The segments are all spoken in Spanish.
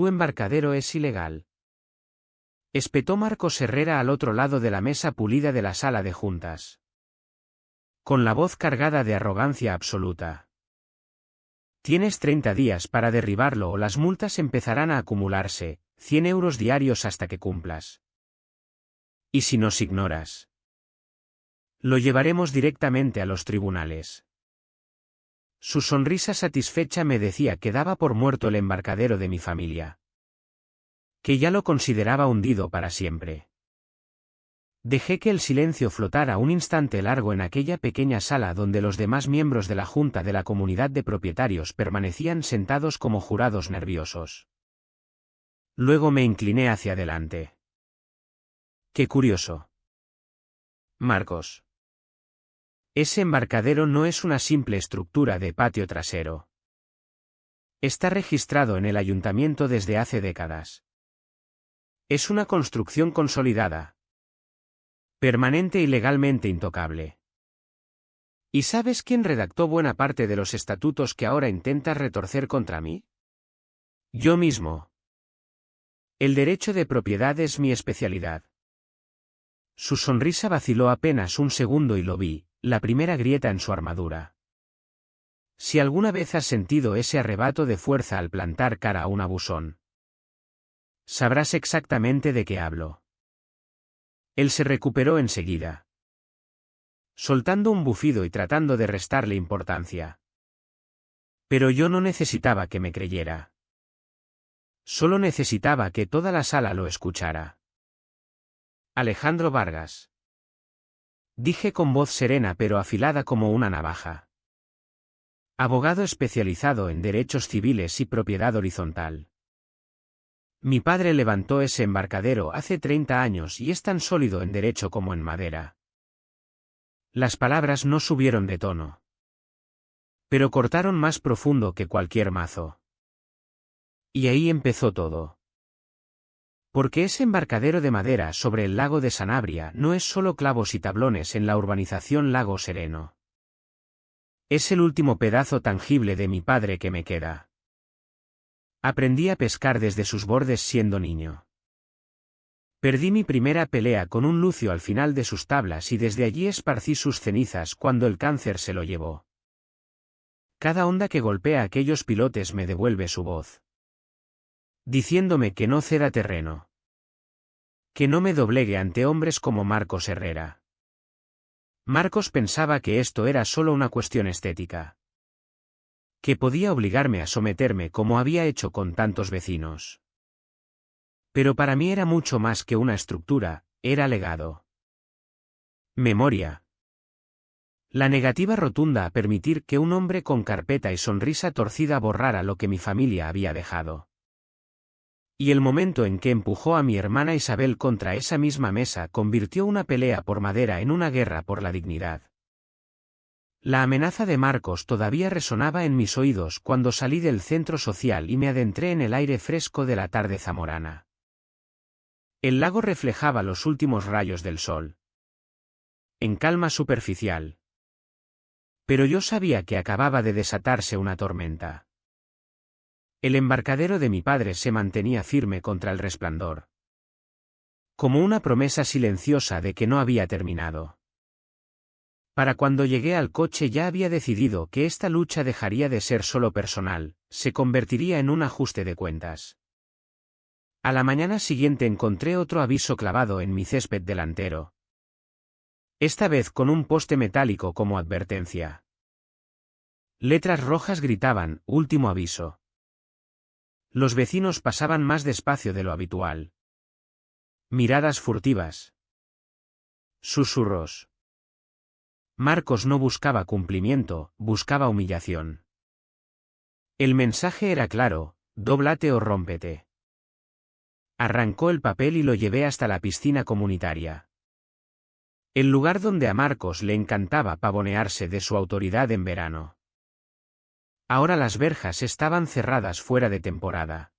Tu embarcadero es ilegal. Espetó Marcos Herrera al otro lado de la mesa pulida de la sala de juntas. Con la voz cargada de arrogancia absoluta. Tienes 30 días para derribarlo o las multas empezarán a acumularse, 100 euros diarios hasta que cumplas. ¿Y si nos ignoras? Lo llevaremos directamente a los tribunales. Su sonrisa satisfecha me decía que daba por muerto el embarcadero de mi familia. Que ya lo consideraba hundido para siempre. Dejé que el silencio flotara un instante largo en aquella pequeña sala donde los demás miembros de la Junta de la Comunidad de Propietarios permanecían sentados como jurados nerviosos. Luego me incliné hacia adelante. Qué curioso. Marcos. Ese embarcadero no es una simple estructura de patio trasero. Está registrado en el ayuntamiento desde hace décadas. Es una construcción consolidada. Permanente y legalmente intocable. ¿Y sabes quién redactó buena parte de los estatutos que ahora intentas retorcer contra mí? Yo mismo. El derecho de propiedad es mi especialidad. Su sonrisa vaciló apenas un segundo y lo vi, la primera grieta en su armadura. Si alguna vez has sentido ese arrebato de fuerza al plantar cara a un abusón, sabrás exactamente de qué hablo. Él se recuperó enseguida, soltando un bufido y tratando de restarle importancia. Pero yo no necesitaba que me creyera. Solo necesitaba que toda la sala lo escuchara. Alejandro Vargas. Dije con voz serena pero afilada como una navaja. Abogado especializado en derechos civiles y propiedad horizontal. Mi padre levantó ese embarcadero hace 30 años y es tan sólido en derecho como en madera. Las palabras no subieron de tono, pero cortaron más profundo que cualquier mazo. Y ahí empezó todo. Porque ese embarcadero de madera sobre el lago de Sanabria no es solo clavos y tablones en la urbanización Lago Sereno. Es el último pedazo tangible de mi padre que me queda. Aprendí a pescar desde sus bordes siendo niño. Perdí mi primera pelea con un lucio al final de sus tablas y desde allí esparcí sus cenizas cuando el cáncer se lo llevó. Cada onda que golpea aquellos pilotes me devuelve su voz, diciéndome que no ceda terreno. Que no me doblegue ante hombres como Marcos Herrera. Marcos pensaba que esto era solo una cuestión estética. Que podía obligarme a someterme como había hecho con tantos vecinos. Pero para mí era mucho más que una estructura, era legado. Memoria. La negativa rotunda a permitir que un hombre con carpeta y sonrisa torcida borrara lo que mi familia había dejado. Y el momento en que empujó a mi hermana Isabel contra esa misma mesa convirtió una pelea por madera en una guerra por la dignidad. La amenaza de Marcos todavía resonaba en mis oídos cuando salí del centro social y me adentré en el aire fresco de la tarde zamorana. El lago reflejaba los últimos rayos del sol. En calma superficial. Pero yo sabía que acababa de desatarse una tormenta. El embarcadero de mi padre se mantenía firme contra el resplandor. Como una promesa silenciosa de que no había terminado. Para cuando llegué al coche ya había decidido que esta lucha dejaría de ser solo personal, se convertiría en un ajuste de cuentas. A la mañana siguiente encontré otro aviso clavado en mi césped delantero. Esta vez con un poste metálico como advertencia. Letras rojas gritaban, último aviso. Los vecinos pasaban más despacio de lo habitual. Miradas furtivas. Susurros. Marcos no buscaba cumplimiento, buscaba humillación. El mensaje era claro, dóblate o rómpete. Arrancó el papel y lo llevé hasta la piscina comunitaria. El lugar donde a Marcos le encantaba pavonearse de su autoridad en verano. Ahora las verjas estaban cerradas fuera de temporada.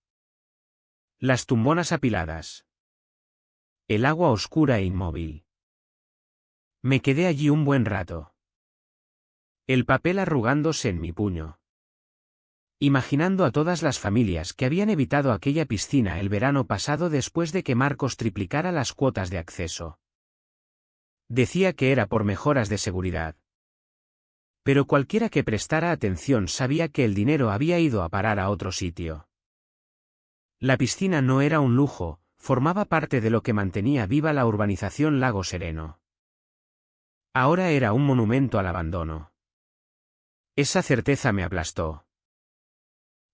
Las tumbonas apiladas. El agua oscura e inmóvil. Me quedé allí un buen rato. El papel arrugándose en mi puño. imaginando a todas las familias que habían evitado aquella piscina el verano pasado después de que Marcos triplicara las cuotas de acceso. Decía que era por mejoras de seguridad. Pero cualquiera que prestara atención sabía que el dinero había ido a parar a otro sitio. La piscina no era un lujo, formaba parte de lo que mantenía viva la urbanización Lago Sereno. Ahora era un monumento al abandono. Esa certeza me aplastó.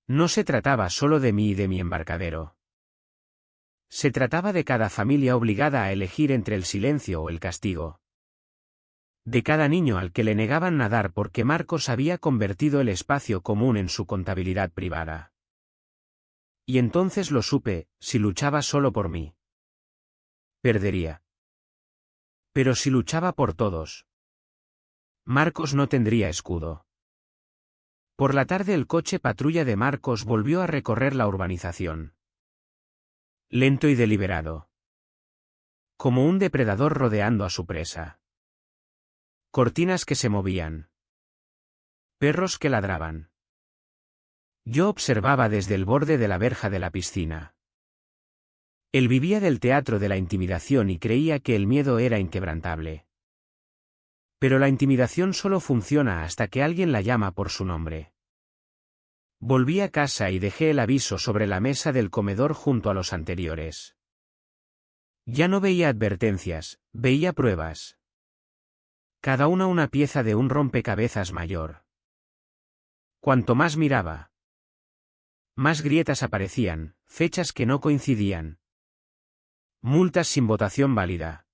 No se trataba solo de mí y de mi embarcadero. Se trataba de cada familia obligada a elegir entre el silencio o el castigo. De cada niño al que le negaban nadar porque Marcos había convertido el espacio común en su contabilidad privada. Y entonces lo supe, si luchaba solo por mí, perdería. Pero si luchaba por todos, Marcos no tendría escudo. Por la tarde el coche patrulla de Marcos volvió a recorrer la urbanización. Lento y deliberado. Como un depredador rodeando a su presa. Cortinas que se movían. Perros que ladraban. Yo observaba desde el borde de la verja de la piscina. Él vivía del teatro de la intimidación y creía que el miedo era inquebrantable. Pero la intimidación solo funciona hasta que alguien la llama por su nombre. Volví a casa y dejé el aviso sobre la mesa del comedor junto a los anteriores. Ya no veía advertencias, veía pruebas. Cada una pieza de un rompecabezas mayor. Cuanto más miraba, más grietas aparecían, fechas que no coincidían. Multas sin votación válida.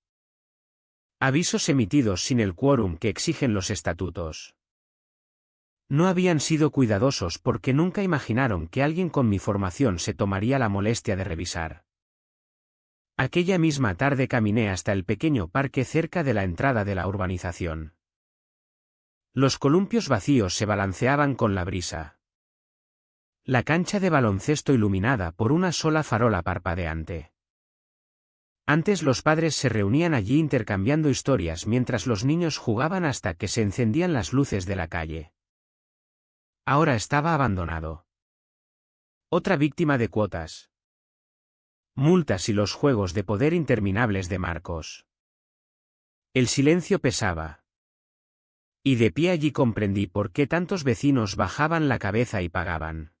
Avisos emitidos sin el quórum que exigen los estatutos. No habían sido cuidadosos porque nunca imaginaron que alguien con mi formación se tomaría la molestia de revisar. Aquella misma tarde caminé hasta el pequeño parque cerca de la entrada de la urbanización. Los columpios vacíos se balanceaban con la brisa. La cancha de baloncesto iluminada por una sola farola parpadeante. Antes los padres se reunían allí intercambiando historias mientras los niños jugaban hasta que se encendían las luces de la calle. Ahora estaba abandonado. Otra víctima de cuotas. Multas y los juegos de poder interminables de Marcos. El silencio pesaba. Y de pie allí comprendí por qué tantos vecinos bajaban la cabeza y pagaban.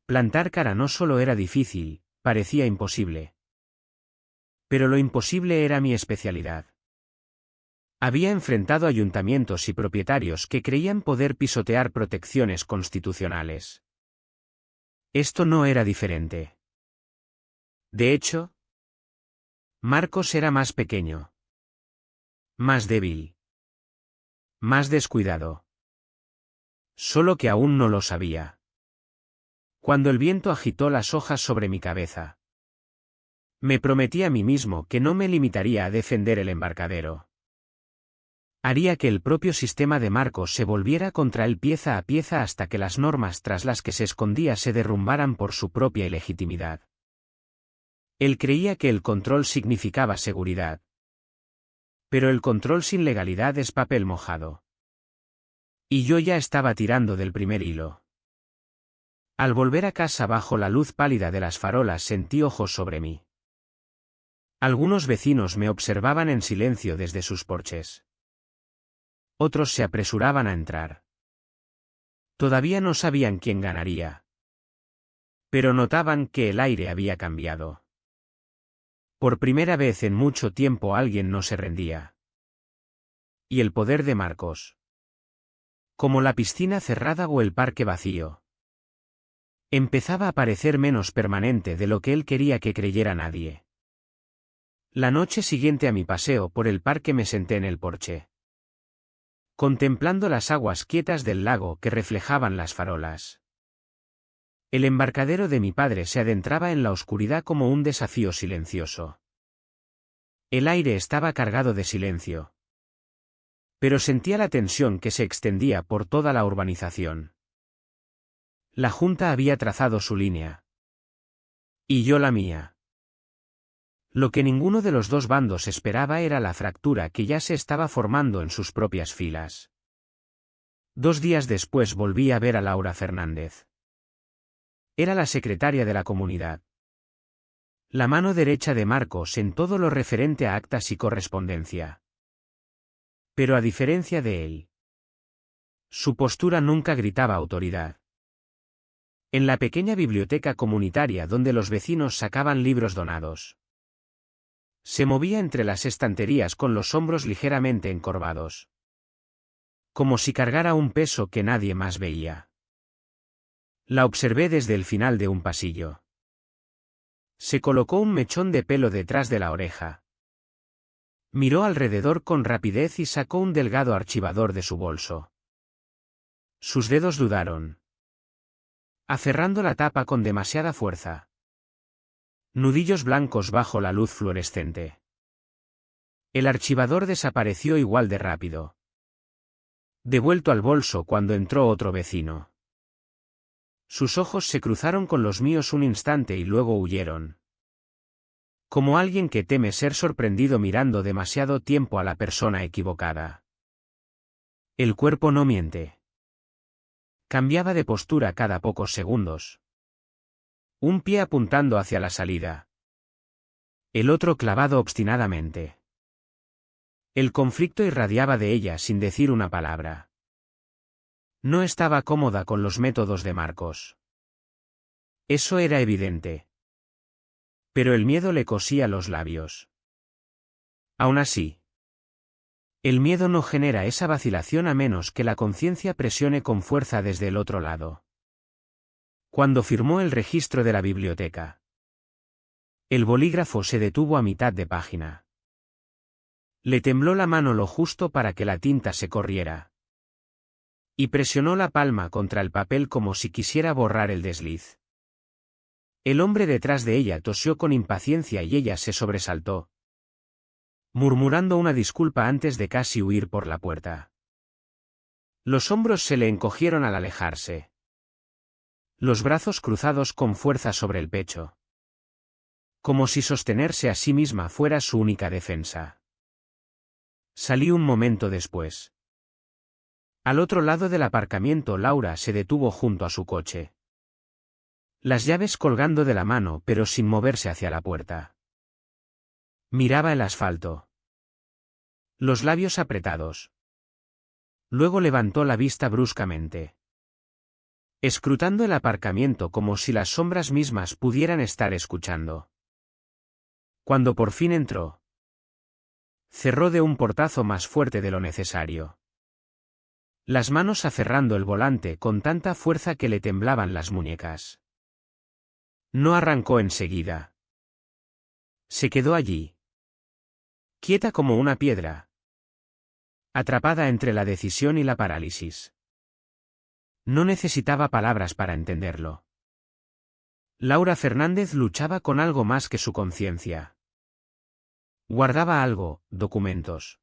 Plantar cara no solo era difícil, parecía imposible. Pero lo imposible era mi especialidad. Había enfrentado ayuntamientos y propietarios que creían poder pisotear protecciones constitucionales. Esto no era diferente. De hecho, Marcos era más pequeño. Más débil. Más descuidado. Solo que aún no lo sabía. Cuando el viento agitó las hojas sobre mi cabeza, me prometí a mí mismo que no me limitaría a defender el embarcadero. Haría que el propio sistema de Marcos se volviera contra él pieza a pieza hasta que las normas tras las que se escondía se derrumbaran por su propia ilegitimidad. Él creía que el control significaba seguridad. Pero el control sin legalidad es papel mojado. Y yo ya estaba tirando del primer hilo. Al volver a casa bajo la luz pálida de las farolas sentí ojos sobre mí. Algunos vecinos me observaban en silencio desde sus porches. Otros se apresuraban a entrar. Todavía no sabían quién ganaría. Pero notaban que el aire había cambiado. Por primera vez en mucho tiempo alguien no se rendía. Y el poder de Marcos. Como la piscina cerrada o el parque vacío. Empezaba a parecer menos permanente de lo que él quería que creyera nadie. La noche siguiente a mi paseo por el parque me senté en el porche. Contemplando las aguas quietas del lago que reflejaban las farolas. El embarcadero de mi padre se adentraba en la oscuridad como un desafío silencioso. El aire estaba cargado de silencio. Pero sentía la tensión que se extendía por toda la urbanización. La Junta había trazado su línea. Y yo la mía. Lo que ninguno de los dos bandos esperaba era la fractura que ya se estaba formando en sus propias filas. 2 días después volví a ver a Laura Fernández. Era la secretaria de la comunidad. La mano derecha de Marcos en todo lo referente a actas y correspondencia. Pero a diferencia de él, su postura nunca gritaba autoridad. En la pequeña biblioteca comunitaria donde los vecinos sacaban libros donados, se movía entre las estanterías con los hombros ligeramente encorvados, como si cargara un peso que nadie más veía. La observé desde el final de un pasillo. Se colocó un mechón de pelo detrás de la oreja. Miró alrededor con rapidez y sacó un delgado archivador de su bolso. Sus dedos dudaron, aferrando la tapa con demasiada fuerza. Nudillos blancos bajo la luz fluorescente. El archivador desapareció igual de rápido. Devuelto al bolso cuando entró otro vecino. Sus ojos se cruzaron con los míos un instante y luego huyeron. Como alguien que teme ser sorprendido mirando demasiado tiempo a la persona equivocada. El cuerpo no miente. Cambiaba de postura cada pocos segundos. Un pie apuntando hacia la salida. El otro clavado obstinadamente. El conflicto irradiaba de ella sin decir una palabra. No estaba cómoda con los métodos de Marcos. Eso era evidente. Pero el miedo le cosía los labios. Aún así, el miedo no genera esa vacilación a menos que la conciencia presione con fuerza desde el otro lado. Cuando firmó el registro de la biblioteca, el bolígrafo se detuvo a mitad de página. Le tembló la mano lo justo para que la tinta se corriera. Y presionó la palma contra el papel como si quisiera borrar el desliz. El hombre detrás de ella tosió con impaciencia y ella se sobresaltó, murmurando una disculpa antes de casi huir por la puerta. Los hombros se le encogieron al alejarse. Los brazos cruzados con fuerza sobre el pecho. Como si sostenerse a sí misma fuera su única defensa. Salí un momento después. Al otro lado del aparcamiento Laura se detuvo junto a su coche. Las llaves colgando de la mano pero sin moverse hacia la puerta. Miraba el asfalto. Los labios apretados. Luego levantó la vista bruscamente, escrutando el aparcamiento como si las sombras mismas pudieran estar escuchando. Cuando por fin entró, cerró de un portazo más fuerte de lo necesario. Las manos aferrando el volante con tanta fuerza que le temblaban las muñecas. No arrancó enseguida. Se quedó allí, quieta como una piedra, atrapada entre la decisión y la parálisis. No necesitaba palabras para entenderlo. Laura Fernández luchaba con algo más que su conciencia. Guardaba algo, documentos,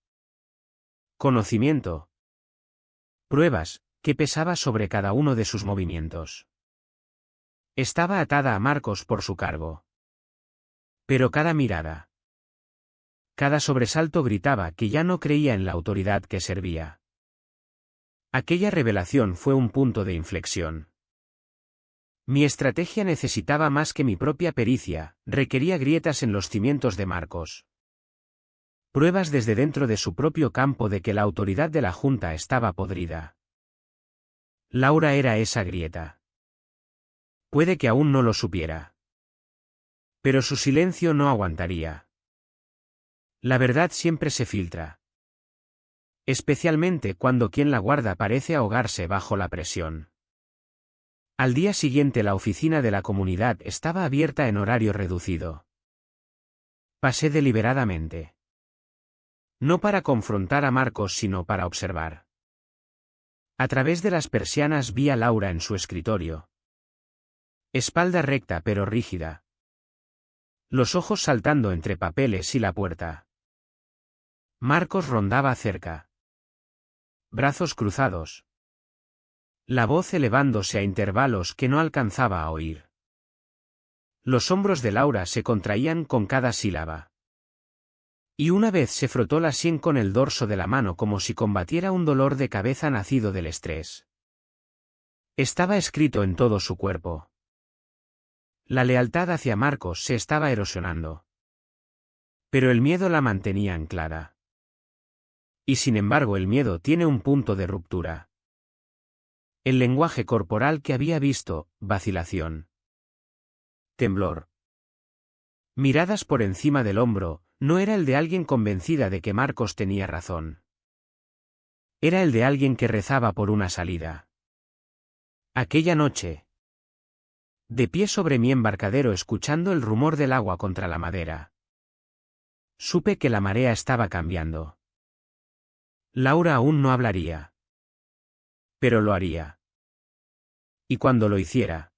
conocimiento, pruebas, que pesaba sobre cada uno de sus movimientos. Estaba atada a Marcos por su cargo. Pero cada mirada, cada sobresalto gritaba que ya no creía en la autoridad que servía. Aquella revelación fue un punto de inflexión. Mi estrategia necesitaba más que mi propia pericia, requería grietas en los cimientos de Marcos. Pruebas desde dentro de su propio campo de que la autoridad de la Junta estaba podrida. Laura era esa grieta. Puede que aún no lo supiera. Pero su silencio no aguantaría. La verdad siempre se filtra. Especialmente cuando quien la guarda parece ahogarse bajo la presión. Al día siguiente la oficina de la comunidad estaba abierta en horario reducido. Pasé deliberadamente. No para confrontar a Marcos sino para observar. A través de las persianas vi a Laura en su escritorio. Espalda recta pero rígida. Los ojos saltando entre papeles y la puerta. Marcos rondaba cerca. Brazos cruzados. La voz elevándose a intervalos que no alcanzaba a oír. Los hombros de Laura se contraían con cada sílaba. Y una vez se frotó la sien con el dorso de la mano como si combatiera un dolor de cabeza nacido del estrés. Estaba escrito en todo su cuerpo. La lealtad hacia Marcos se estaba erosionando. Pero el miedo la mantenía anclada. Y sin embargo el miedo tiene un punto de ruptura. El lenguaje corporal que había visto, vacilación. Temblor. Miradas por encima del hombro, no era el de alguien convencida de que Marcos tenía razón. Era el de alguien que rezaba por una salida. Aquella noche. De pie sobre mi embarcadero escuchando el rumor del agua contra la madera. Supe que la marea estaba cambiando. Laura aún no hablaría. Pero lo haría. Y cuando lo hiciera,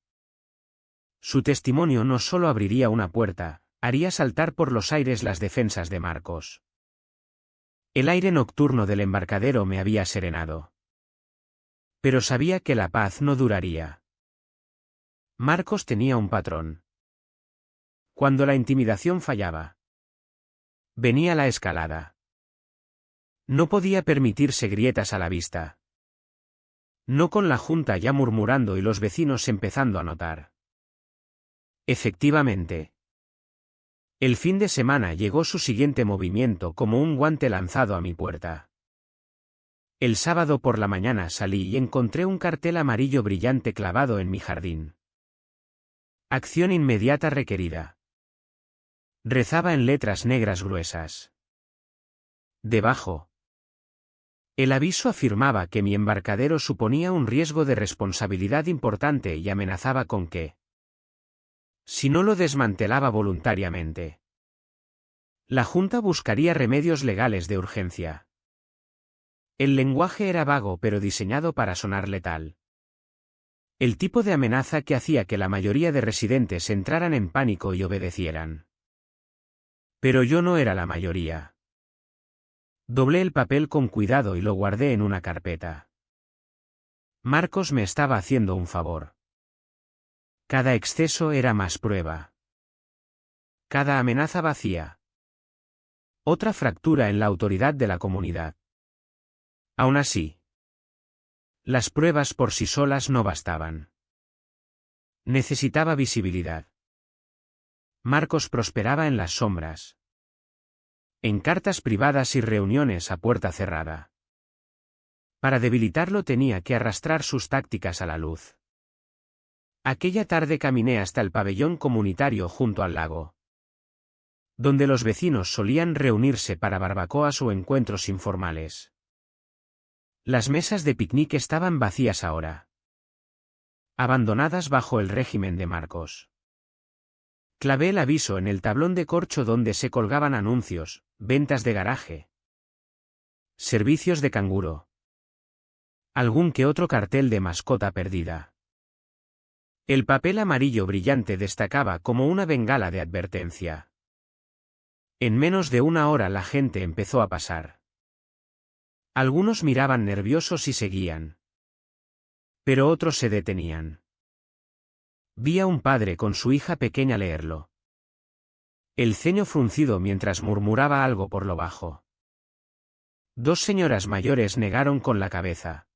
su testimonio no solo abriría una puerta, haría saltar por los aires las defensas de Marcos. El aire nocturno del embarcadero me había serenado. Pero sabía que la paz no duraría. Marcos tenía un patrón. Cuando la intimidación fallaba, venía la escalada. No podía permitirse grietas a la vista. No con la junta ya murmurando y los vecinos empezando a notar. Efectivamente. El fin de semana llegó su siguiente movimiento como un guante lanzado a mi puerta. El sábado por la mañana salí y encontré un cartel amarillo brillante clavado en mi jardín. Acción inmediata requerida. Rezaba en letras negras gruesas. Debajo. El aviso afirmaba que mi embarcadero suponía un riesgo de responsabilidad importante y amenazaba con que, si no lo desmantelaba voluntariamente, la Junta buscaría remedios legales de urgencia. El lenguaje era vago pero diseñado para sonar letal. El tipo de amenaza que hacía que la mayoría de residentes entraran en pánico y obedecieran. Pero yo no era la mayoría. Doblé el papel con cuidado y lo guardé en una carpeta. Marcos me estaba haciendo un favor. Cada exceso era más prueba. Cada amenaza vacía. Otra fractura en la autoridad de la comunidad. Aún así, las pruebas por sí solas no bastaban. Necesitaba visibilidad. Marcos prosperaba en las sombras. En cartas privadas y reuniones a puerta cerrada. Para debilitarlo tenía que arrastrar sus tácticas a la luz. Aquella tarde caminé hasta el pabellón comunitario junto al lago, donde los vecinos solían reunirse para barbacoas o encuentros informales. Las mesas de picnic estaban vacías ahora, abandonadas bajo el régimen de Marcos. Clavé el aviso en el tablón de corcho donde se colgaban anuncios, ventas de garaje, servicios de canguro, algún que otro cartel de mascota perdida. El papel amarillo brillante destacaba como una bengala de advertencia. En menos de una hora la gente empezó a pasar. Algunos miraban nerviosos y seguían. Pero otros se detenían. Vi a un padre con su hija pequeña leerlo. El ceño fruncido mientras murmuraba algo por lo bajo. Dos señoras mayores negaron con la cabeza,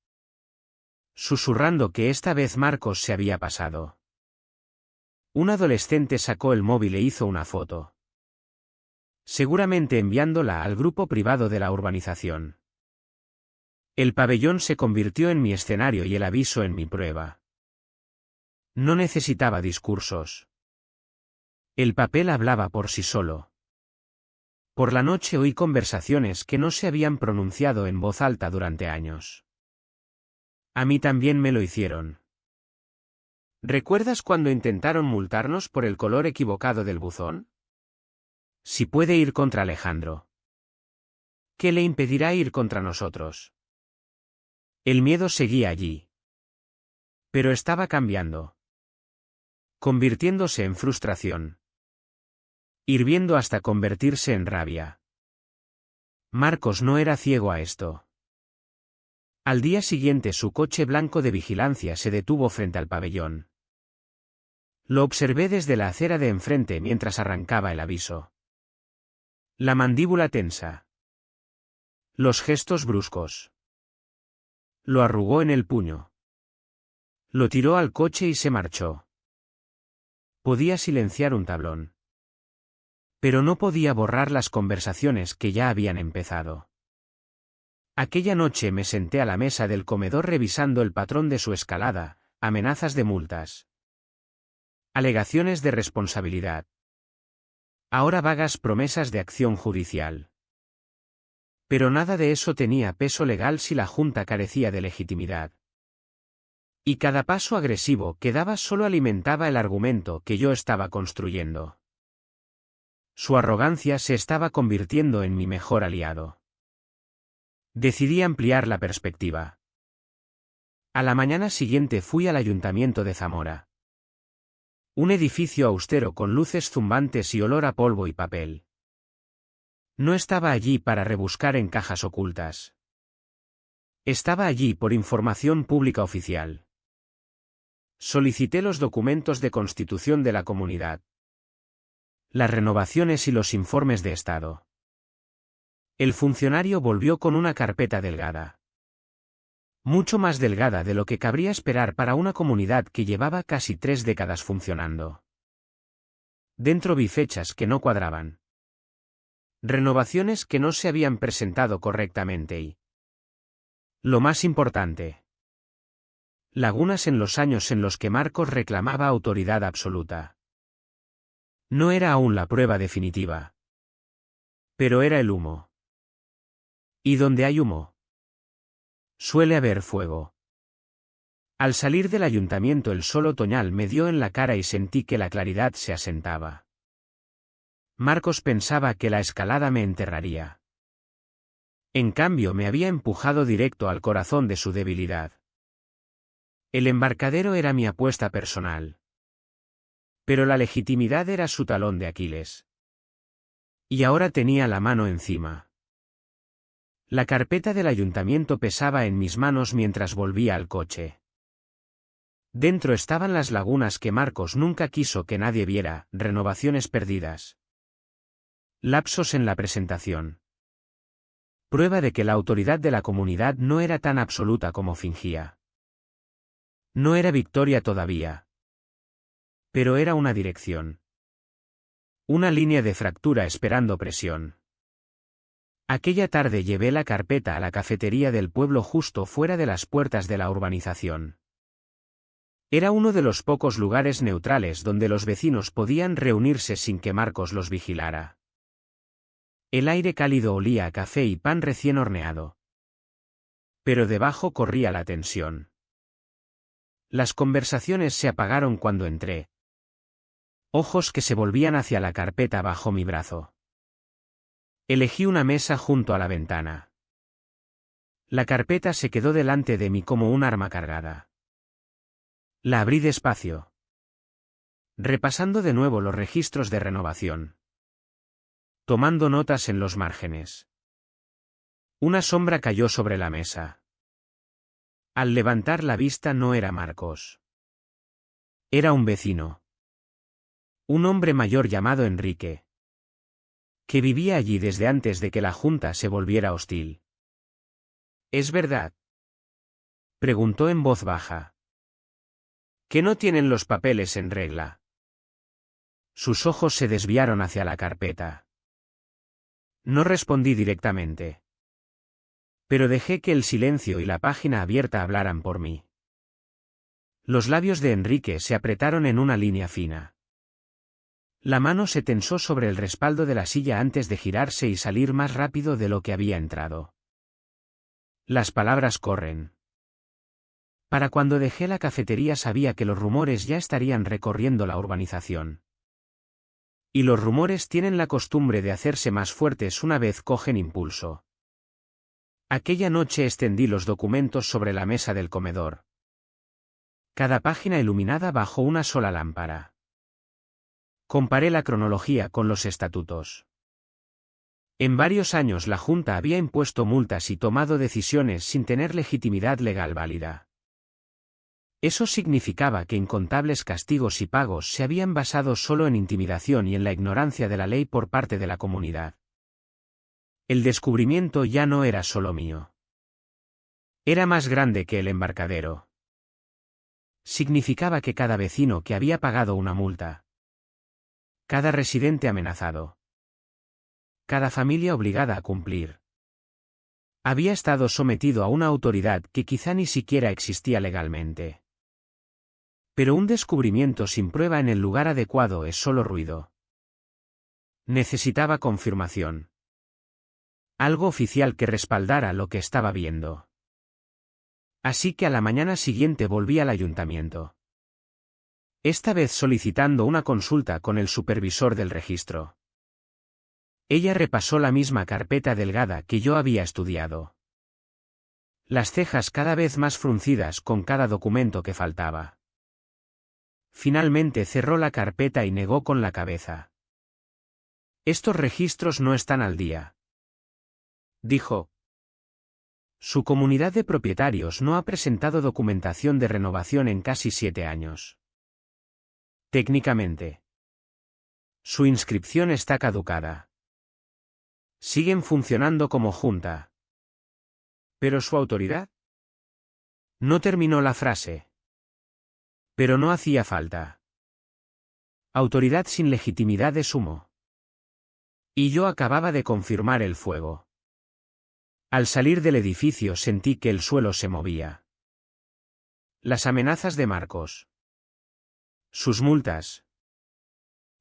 susurrando que esta vez Marcos se había pasado. Un adolescente sacó el móvil e hizo una foto. Seguramente enviándola al grupo privado de la urbanización. El pabellón se convirtió en mi escenario y el aviso en mi prueba. No necesitaba discursos. El papel hablaba por sí solo. Por la noche oí conversaciones que no se habían pronunciado en voz alta durante años. A mí también me lo hicieron. ¿Recuerdas cuando intentaron multarnos por el color equivocado del buzón? Si puede ir contra Alejandro, ¿qué le impedirá ir contra nosotros? El miedo seguía allí. Pero estaba cambiando. Convirtiéndose en frustración. Hirviendo hasta convertirse en rabia. Marcos no era ciego a esto. Al día siguiente su coche blanco de vigilancia se detuvo frente al pabellón. Lo observé desde la acera de enfrente mientras arrancaba el aviso. La mandíbula tensa. Los gestos bruscos. Lo arrugó en el puño. Lo tiró al coche y se marchó. Podía silenciar un tablón. Pero no podía borrar las conversaciones que ya habían empezado. Aquella noche me senté a la mesa del comedor revisando el patrón de su escalada, amenazas de multas. Alegaciones de responsabilidad. Ahora vagas promesas de acción judicial. Pero nada de eso tenía peso legal si la Junta carecía de legitimidad. Y cada paso agresivo que daba solo alimentaba el argumento que yo estaba construyendo. Su arrogancia se estaba convirtiendo en mi mejor aliado. Decidí ampliar la perspectiva. A la mañana siguiente fui al Ayuntamiento de Zamora. Un edificio austero con luces zumbantes y olor a polvo y papel. No estaba allí para rebuscar en cajas ocultas. Estaba allí por información pública oficial. Solicité los documentos de constitución de la comunidad. Las renovaciones y los informes de estado. El funcionario volvió con una carpeta delgada. Mucho más delgada de lo que cabría esperar para una comunidad que llevaba casi 3 décadas funcionando. Dentro vi fechas que no cuadraban. Renovaciones que no se habían presentado correctamente y, lo más importante, lagunas en los años en los que Marcos reclamaba autoridad absoluta. No era aún la prueba definitiva. Pero era el humo. Y donde hay humo, suele haber fuego. Al salir del ayuntamiento el sol otoñal me dio en la cara y sentí que la claridad se asentaba. Marcos pensaba que la escalada me enterraría. En cambio me había empujado directo al corazón de su debilidad. El embarcadero era mi apuesta personal. Pero la legitimidad era su talón de Aquiles. Y ahora tenía la mano encima. La carpeta del ayuntamiento pesaba en mis manos mientras volvía al coche. Dentro estaban las lagunas que Marcos nunca quiso que nadie viera, renovaciones perdidas. Lapsos en la presentación. Prueba de que la autoridad de la comunidad no era tan absoluta como fingía. No era victoria todavía. Pero era una dirección. Una línea de fractura esperando presión. Aquella tarde llevé la carpeta a la cafetería del pueblo justo fuera de las puertas de la urbanización. Era uno de los pocos lugares neutrales donde los vecinos podían reunirse sin que Marcos los vigilara. El aire cálido olía a café y pan recién horneado. Pero debajo corría la tensión. Las conversaciones se apagaron cuando entré. Ojos que se volvían hacia la carpeta bajo mi brazo. Elegí una mesa junto a la ventana. La carpeta se quedó delante de mí como un arma cargada. La abrí despacio. Repasando de nuevo los registros de renovación. Tomando notas en los márgenes. Una sombra cayó sobre la mesa. Al levantar la vista no era Marcos. Era un vecino. Un hombre mayor llamado Enrique. Que vivía allí desde antes de que la Junta se volviera hostil. ¿Es verdad?, preguntó en voz baja. ¿Que no tienen los papeles en regla? Sus ojos se desviaron hacia la carpeta. No respondí directamente. Pero dejé que el silencio y la página abierta hablaran por mí. Los labios de Enrique se apretaron en una línea fina. La mano se tensó sobre el respaldo de la silla antes de girarse y salir más rápido de lo que había entrado. Las palabras corren. Para cuando dejé la cafetería sabía que los rumores ya estarían recorriendo la urbanización. Y los rumores tienen la costumbre de hacerse más fuertes una vez cogen impulso. Aquella noche extendí los documentos sobre la mesa del comedor. Cada página iluminada bajo una sola lámpara. Comparé la cronología con los estatutos. En varios años la Junta había impuesto multas y tomado decisiones sin tener legitimidad legal válida. Eso significaba que incontables castigos y pagos se habían basado solo en intimidación y en la ignorancia de la ley por parte de la comunidad. El descubrimiento ya no era solo mío. Era más grande que el embarcadero. Significaba que cada vecino que había pagado una multa, cada residente amenazado, cada familia obligada a cumplir, había estado sometido a una autoridad que quizá ni siquiera existía legalmente. Pero un descubrimiento sin prueba en el lugar adecuado es solo ruido. Necesitaba confirmación. Algo oficial que respaldara lo que estaba viendo. Así que a la mañana siguiente volví al ayuntamiento. Esta vez solicitando una consulta con el supervisor del registro. Ella repasó la misma carpeta delgada que yo había estudiado. Las cejas cada vez más fruncidas con cada documento que faltaba. Finalmente cerró la carpeta y negó con la cabeza. Estos registros no están al día, dijo. Su comunidad de propietarios no ha presentado documentación de renovación en casi 7 años. Técnicamente, su inscripción está caducada. Siguen funcionando como junta. ¿Pero su autoridad? No terminó la frase. Pero no hacía falta. Autoridad sin legitimidad es humo. Y yo acababa de confirmar el fuego. Al salir del edificio sentí que el suelo se movía. Las amenazas de Marcos. Sus multas.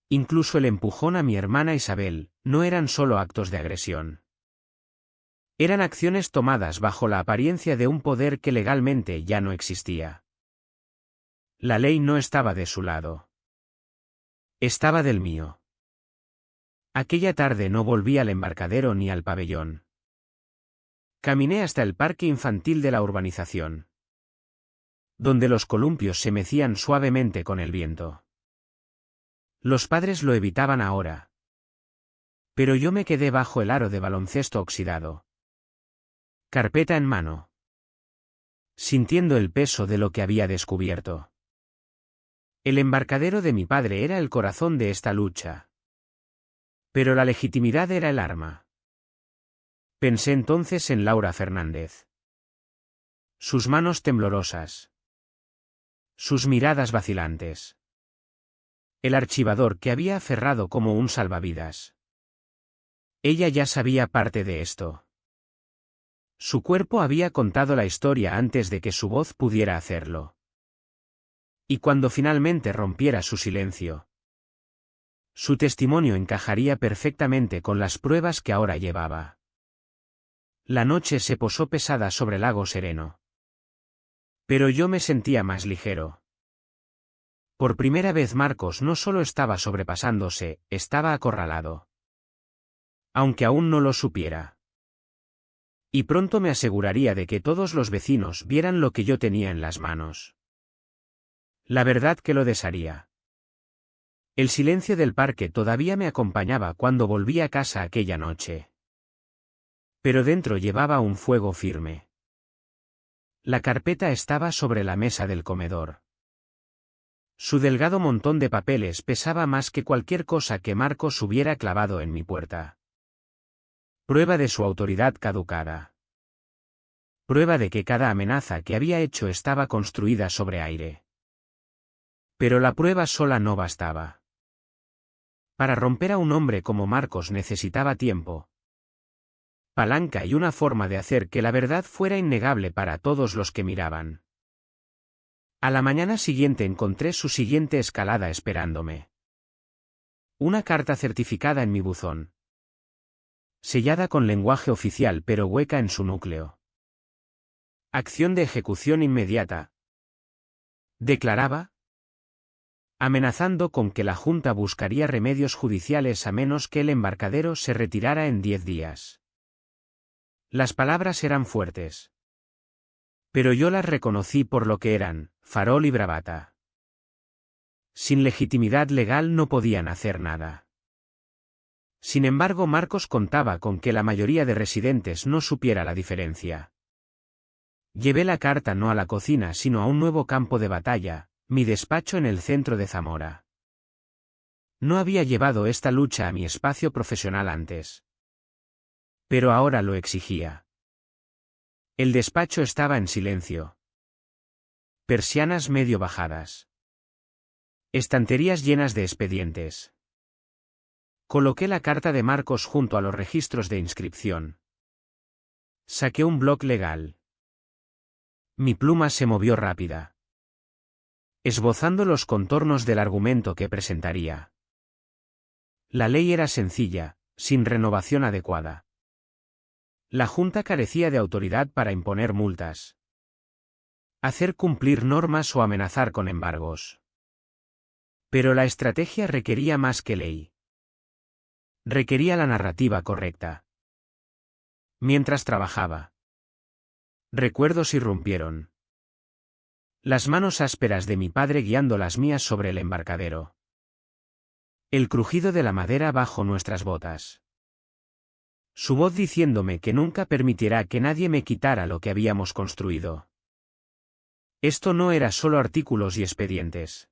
Incluso el empujón a mi hermana Isabel, no eran solo actos de agresión. Eran acciones tomadas bajo la apariencia de un poder que legalmente ya no existía. La ley no estaba de su lado. Estaba del mío. Aquella tarde no volví al embarcadero ni al pabellón. Caminé hasta el parque infantil de la urbanización, donde los columpios se mecían suavemente con el viento. Los padres lo evitaban ahora. Pero yo me quedé bajo el aro de baloncesto oxidado, carpeta en mano, sintiendo el peso de lo que había descubierto. El embarcadero de mi padre era el corazón de esta lucha. Pero la legitimidad era el arma. Pensé entonces en Laura Fernández. Sus manos temblorosas. Sus miradas vacilantes. El archivador que había aferrado como un salvavidas. Ella ya sabía parte de esto. Su cuerpo había contado la historia antes de que su voz pudiera hacerlo. Y cuando finalmente rompiera su silencio, su testimonio encajaría perfectamente con las pruebas que ahora llevaba. La noche se posó pesada sobre el lago sereno. Pero yo me sentía más ligero. Por primera vez Marcos no solo estaba sobrepasándose, estaba acorralado. Aunque aún no lo supiera. Y pronto me aseguraría de que todos los vecinos vieran lo que yo tenía en las manos. La verdad que lo desharía. El silencio del parque todavía me acompañaba cuando volví a casa aquella noche. Pero dentro llevaba un fuego firme. La carpeta estaba sobre la mesa del comedor. Su delgado montón de papeles pesaba más que cualquier cosa que Marcos hubiera clavado en mi puerta. Prueba de su autoridad caducada. Prueba de que cada amenaza que había hecho estaba construida sobre aire. Pero la prueba sola no bastaba. Para romper a un hombre como Marcos necesitaba tiempo, palanca y una forma de hacer que la verdad fuera innegable para todos los que miraban. A la mañana siguiente encontré su siguiente escalada esperándome. Una carta certificada en mi buzón. Sellada con lenguaje oficial pero hueca en su núcleo. Acción de ejecución inmediata. Declaraba, amenazando con que la Junta buscaría remedios judiciales a menos que el embarcadero se retirara en 10 días. Las palabras eran fuertes. Pero yo las reconocí por lo que eran, farol y bravata. Sin legitimidad legal no podían hacer nada. Sin embargo, Marcos contaba con que la mayoría de residentes no supiera la diferencia. Llevé la carta no a la cocina sino a un nuevo campo de batalla, mi despacho en el centro de Zamora. No había llevado esta lucha a mi espacio profesional antes. Pero ahora lo exigía. El despacho estaba en silencio. Persianas medio bajadas. Estanterías llenas de expedientes. Coloqué la carta de Marcos junto a los registros de inscripción. Saqué un bloc legal. Mi pluma se movió rápida, esbozando los contornos del argumento que presentaría. La ley era sencilla, sin renovación adecuada. La Junta carecía de autoridad para imponer multas, hacer cumplir normas o amenazar con embargos. Pero la estrategia requería más que ley. Requería la narrativa correcta. Mientras trabajaba, recuerdos irrumpieron. Las manos ásperas de mi padre guiando las mías sobre el embarcadero. El crujido de la madera bajo nuestras botas. Su voz diciéndome que nunca permitirá que nadie me quitara lo que habíamos construido. Esto no era solo artículos y expedientes.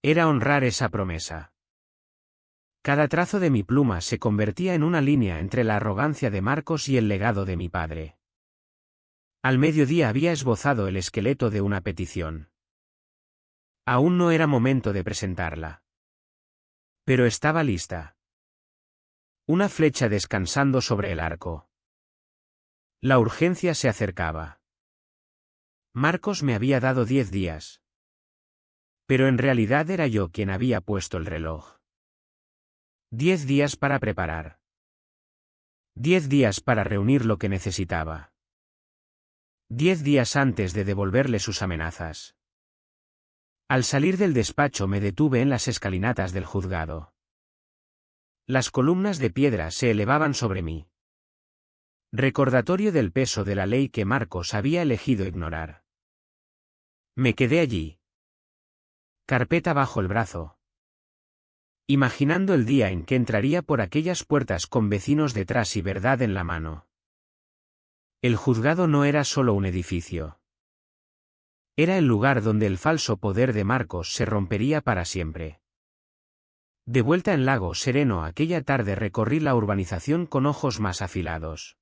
Era honrar esa promesa. Cada trazo de mi pluma se convertía en una línea entre la arrogancia de Marcos y el legado de mi padre. Al mediodía había esbozado el esqueleto de una petición. Aún no era momento de presentarla. Pero estaba lista. Una flecha descansando sobre el arco. La urgencia se acercaba. Marcos me había dado 10 días. Pero en realidad era yo quien había puesto el reloj. 10 días para preparar. 10 días para reunir lo que necesitaba. 10 días antes de devolverle sus amenazas. Al salir del despacho me detuve en las escalinatas del juzgado. Las columnas de piedra se elevaban sobre mí. Recordatorio del peso de la ley que Marcos había elegido ignorar. Me quedé allí. Carpeta bajo el brazo. Imaginando el día en que entraría por aquellas puertas con vecinos detrás y verdad en la mano. El juzgado no era solo un edificio. Era el lugar donde el falso poder de Marcos se rompería para siempre. De vuelta en Lago Sereno aquella tarde recorrí la urbanización con ojos más afilados.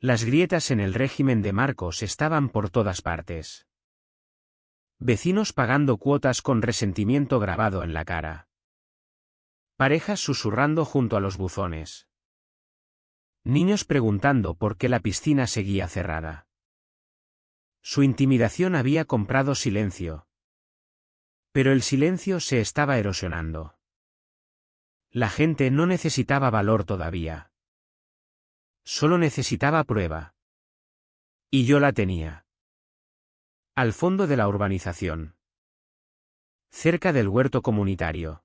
Las grietas en el régimen de Marcos estaban por todas partes. Vecinos pagando cuotas con resentimiento grabado en la cara. Parejas susurrando junto a los buzones. Niños preguntando por qué la piscina seguía cerrada. Su intimidación había comprado silencio. Pero el silencio se estaba erosionando. La gente no necesitaba valor todavía. Solo necesitaba prueba. Y yo la tenía. Al fondo de la urbanización. Cerca del huerto comunitario.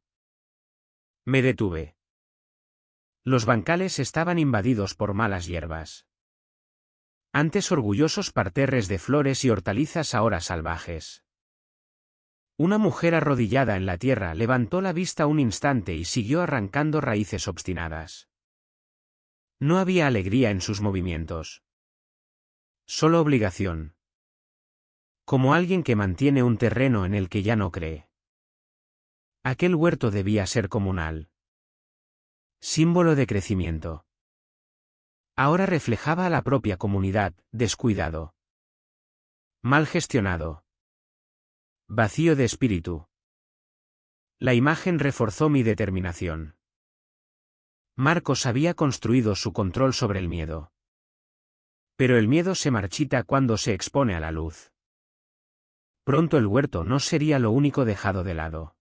Me detuve. Los bancales estaban invadidos por malas hierbas. Antes orgullosos parterres de flores y hortalizas ahora salvajes. Una mujer arrodillada en la tierra levantó la vista un instante y siguió arrancando raíces obstinadas. No había alegría en sus movimientos. Solo obligación. Como alguien que mantiene un terreno en el que ya no cree. Aquel huerto debía ser comunal. Símbolo de crecimiento. Ahora reflejaba a la propia comunidad, descuidado. Mal gestionado. Vacío de espíritu. La imagen reforzó mi determinación. Marcos había construido su control sobre el miedo. Pero el miedo se marchita cuando se expone a la luz. Pronto el huerto no sería lo único dejado de lado.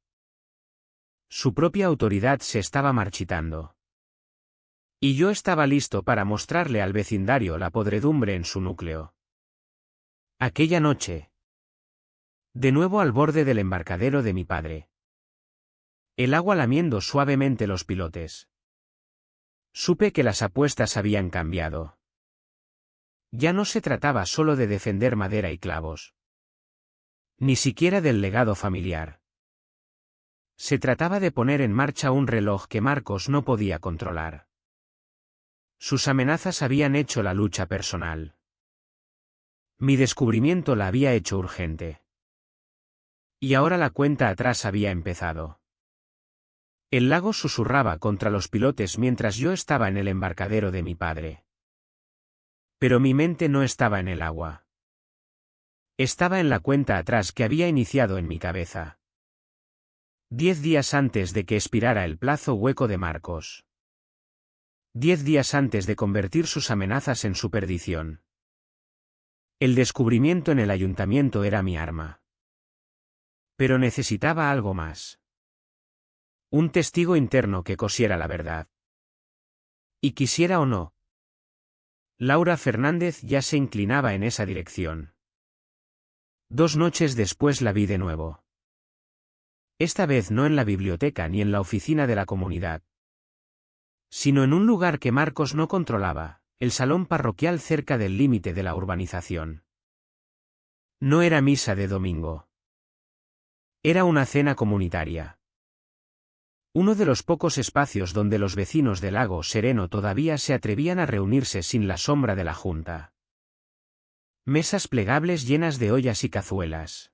Su propia autoridad se estaba marchitando. Y yo estaba listo para mostrarle al vecindario la podredumbre en su núcleo. Aquella noche. De nuevo al borde del embarcadero de mi padre. El agua lamiendo suavemente los pilotes. Supe que las apuestas habían cambiado. Ya no se trataba solo de defender madera y clavos. Ni siquiera del legado familiar. Se trataba de poner en marcha un reloj que Marcos no podía controlar. Sus amenazas habían hecho la lucha personal. Mi descubrimiento la había hecho urgente. Y ahora la cuenta atrás había empezado. El lago susurraba contra los pilotes mientras yo estaba en el embarcadero de mi padre. Pero mi mente no estaba en el agua. Estaba en la cuenta atrás que había iniciado en mi cabeza. 10 días antes de que expirara el plazo hueco de Marcos. 10 días antes de convertir sus amenazas en su perdición. El descubrimiento en el ayuntamiento era mi arma. Pero necesitaba algo más. Un testigo interno que cosiera la verdad. Y quisiera o no. Laura Fernández ya se inclinaba en esa dirección. 2 noches después la vi de nuevo. Esta vez no en la biblioteca ni en la oficina de la comunidad, sino en un lugar que Marcos no controlaba, el salón parroquial cerca del límite de la urbanización. No era misa de domingo. Era una cena comunitaria. Uno de los pocos espacios donde los vecinos del Lago Sereno todavía se atrevían a reunirse sin la sombra de la junta. Mesas plegables llenas de ollas y cazuelas.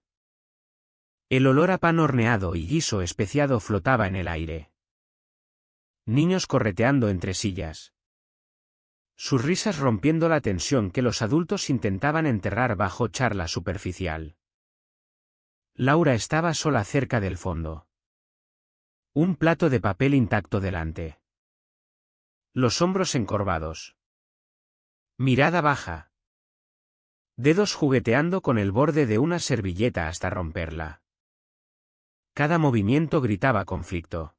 El olor a pan horneado y guiso especiado flotaba en el aire. Niños correteando entre sillas. Sus risas rompiendo la tensión que los adultos intentaban enterrar bajo charla superficial. Laura estaba sola cerca del fondo. Un plato de papel intacto delante. Los hombros encorvados. Mirada baja. Dedos jugueteando con el borde de una servilleta hasta romperla. Cada movimiento gritaba conflicto.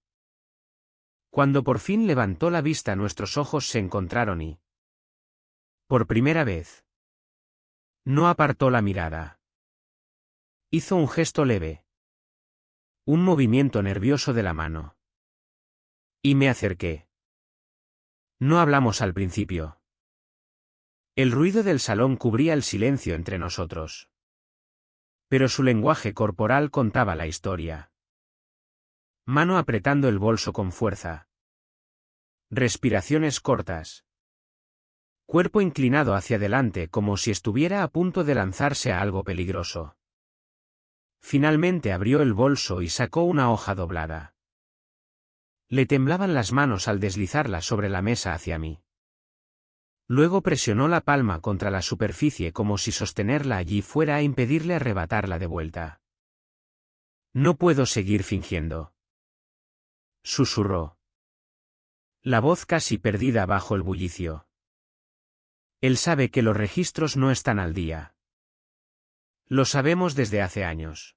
Cuando por fin levantó la vista, nuestros ojos se encontraron y, por primera vez, no apartó la mirada. Hizo un gesto leve. Un movimiento nervioso de la mano. Y me acerqué. No hablamos al principio. El ruido del salón cubría el silencio entre nosotros. Pero su lenguaje corporal contaba la historia. Mano apretando el bolso con fuerza. Respiraciones cortas. Cuerpo inclinado hacia adelante como si estuviera a punto de lanzarse a algo peligroso. Finalmente abrió el bolso y sacó una hoja doblada. Le temblaban las manos al deslizarla sobre la mesa hacia mí. Luego presionó la palma contra la superficie como si sostenerla allí fuera a impedirle arrebatarla de vuelta. No puedo seguir fingiendo. Susurró. La voz casi perdida bajo el bullicio. Él sabe que los registros no están al día. Lo sabemos desde hace años.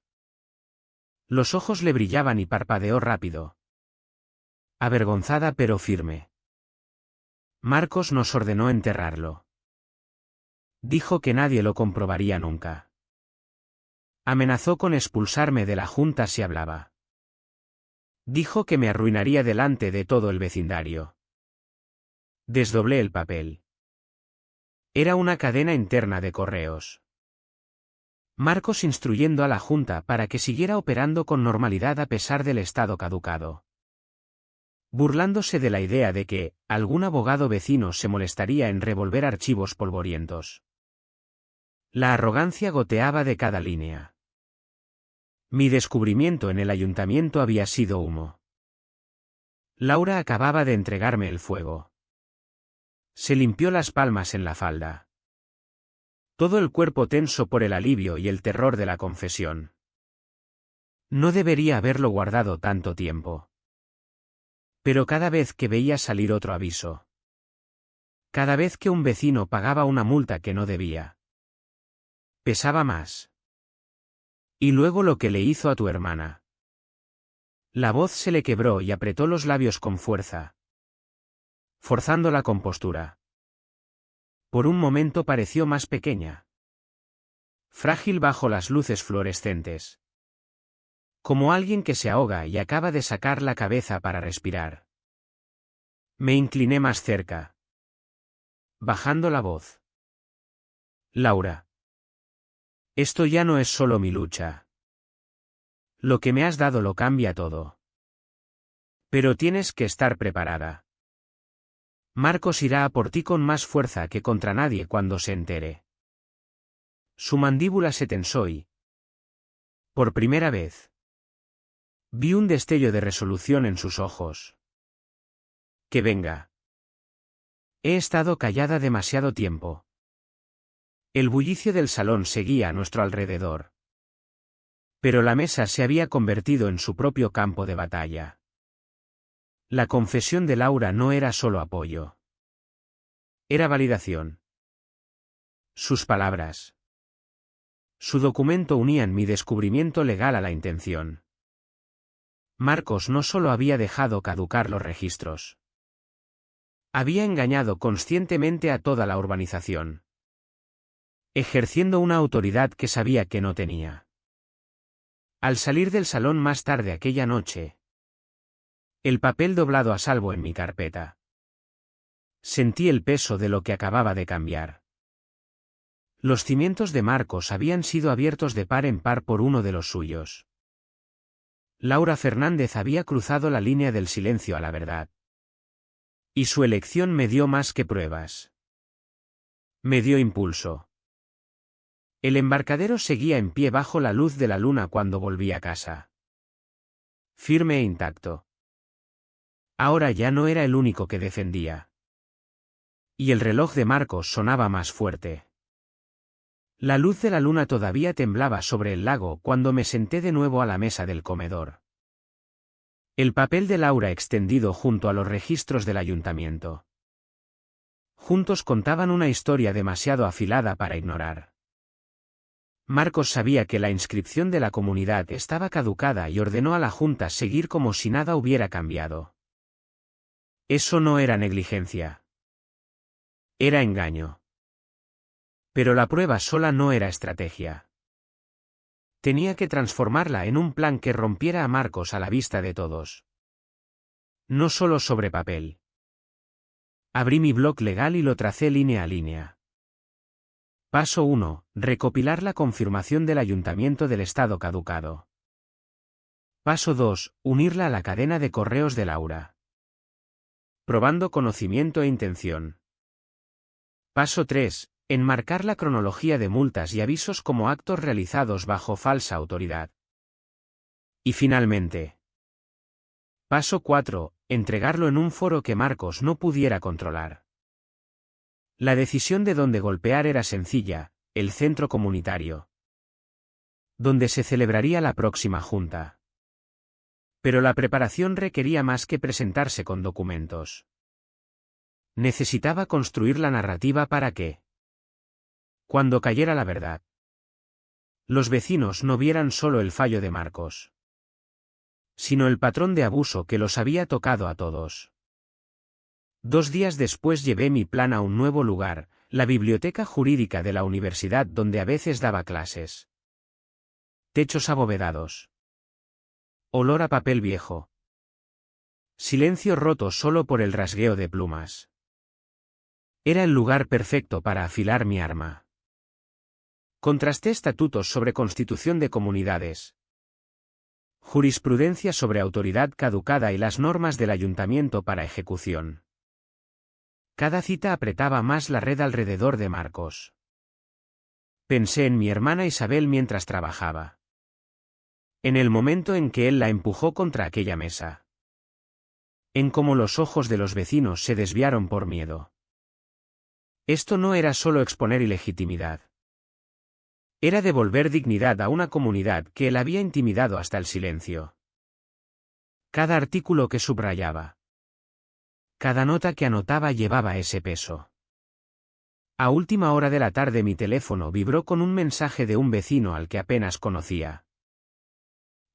Los ojos le brillaban y parpadeó rápido. Avergonzada pero firme. Marcos nos ordenó enterrarlo. Dijo que nadie lo comprobaría nunca. Amenazó con expulsarme de la junta si hablaba. Dijo que me arruinaría delante de todo el vecindario. Desdoblé el papel. Era una cadena interna de correos. Marcos instruyendo a la junta para que siguiera operando con normalidad a pesar del estado caducado. Burlándose de la idea de que algún abogado vecino se molestaría en revolver archivos polvorientos. La arrogancia goteaba de cada línea. Mi descubrimiento en el ayuntamiento había sido humo. Laura acababa de entregarme el fuego. Se limpió las palmas en la falda. Todo el cuerpo tenso por el alivio y el terror de la confesión. No debería haberlo guardado tanto tiempo. Pero cada vez que veía salir otro aviso. Cada vez que un vecino pagaba una multa que no debía. Pesaba más. Y luego lo que le hizo a tu hermana. La voz se le quebró y apretó los labios con fuerza. Forzando la compostura. Por un momento pareció más pequeña. Frágil bajo las luces fluorescentes. Como alguien que se ahoga y acaba de sacar la cabeza para respirar. Me incliné más cerca. Bajando la voz. Laura. Esto ya no es solo mi lucha. Lo que me has dado lo cambia todo. Pero tienes que estar preparada. Marcos irá a por ti con más fuerza que contra nadie cuando se entere. Su mandíbula se tensó y, por primera vez, Vi un destello de resolución en sus ojos. Que venga. He estado callada demasiado tiempo. El bullicio del salón seguía a nuestro alrededor. Pero la mesa se había convertido en su propio campo de batalla. La confesión de Laura no era solo apoyo. Era validación. Sus palabras. Su documento unían mi descubrimiento legal a la intención. Marcos no solo había dejado caducar los registros. Había engañado conscientemente a toda la urbanización. Ejerciendo una autoridad que sabía que no tenía. Al salir del salón más tarde aquella noche, el papel doblado a salvo en mi carpeta. Sentí el peso de lo que acababa de cambiar. Los cimientos de Marcos habían sido abiertos de par en par por uno de los suyos. Laura Fernández había cruzado la línea del silencio a la verdad. Y su elección me dio más que pruebas. Me dio impulso. El embarcadero seguía en pie bajo la luz de la luna cuando volví a casa. Firme e intacto. Ahora ya no era el único que defendía. Y el reloj de Marcos sonaba más fuerte. La luz de la luna todavía temblaba sobre el lago cuando me senté de nuevo a la mesa del comedor. El papel de Laura extendido junto a los registros del ayuntamiento. Juntos contaban una historia demasiado afilada para ignorar. Marcos sabía que la inscripción de la comunidad estaba caducada y ordenó a la Junta seguir como si nada hubiera cambiado. Eso no era negligencia. Era engaño. Pero la prueba sola no era estrategia. Tenía que transformarla en un plan que rompiera a Marcos a la vista de todos. No solo sobre papel. Abrí mi blog legal y lo tracé línea a línea. Paso 1. Recopilar la confirmación del ayuntamiento del estado caducado. Paso 2. Unirla a la cadena de correos de Laura. Probando conocimiento e intención. Paso 3. Enmarcar la cronología de multas y avisos como actos realizados bajo falsa autoridad. Y finalmente. Paso 4. Entregarlo en un foro que Marcos no pudiera controlar. La decisión de dónde golpear era sencilla, el centro comunitario. Donde se celebraría la próxima junta. Pero la preparación requería más que presentarse con documentos. Necesitaba construir la narrativa para que, cuando cayera la verdad, los vecinos no vieran solo el fallo de Marcos, sino el patrón de abuso que los había tocado a todos. 2 días después llevé mi plan a un nuevo lugar, la biblioteca jurídica de la universidad donde a veces daba clases. Techos abovedados. Olor a papel viejo. Silencio roto solo por el rasgueo de plumas. Era el lugar perfecto para afilar mi arma. Contrasté estatutos sobre constitución de comunidades, jurisprudencia sobre autoridad caducada y las normas del ayuntamiento para ejecución. Cada cita apretaba más la red alrededor de Marcos. Pensé en mi hermana Isabel mientras trabajaba. En el momento en que él la empujó contra aquella mesa. En cómo los ojos de los vecinos se desviaron por miedo. Esto no era solo exponer ilegitimidad. Era devolver dignidad a una comunidad que él había intimidado hasta el silencio. Cada artículo que subrayaba. Cada nota que anotaba llevaba ese peso. A última hora de la tarde mi teléfono vibró con un mensaje de un vecino al que apenas conocía.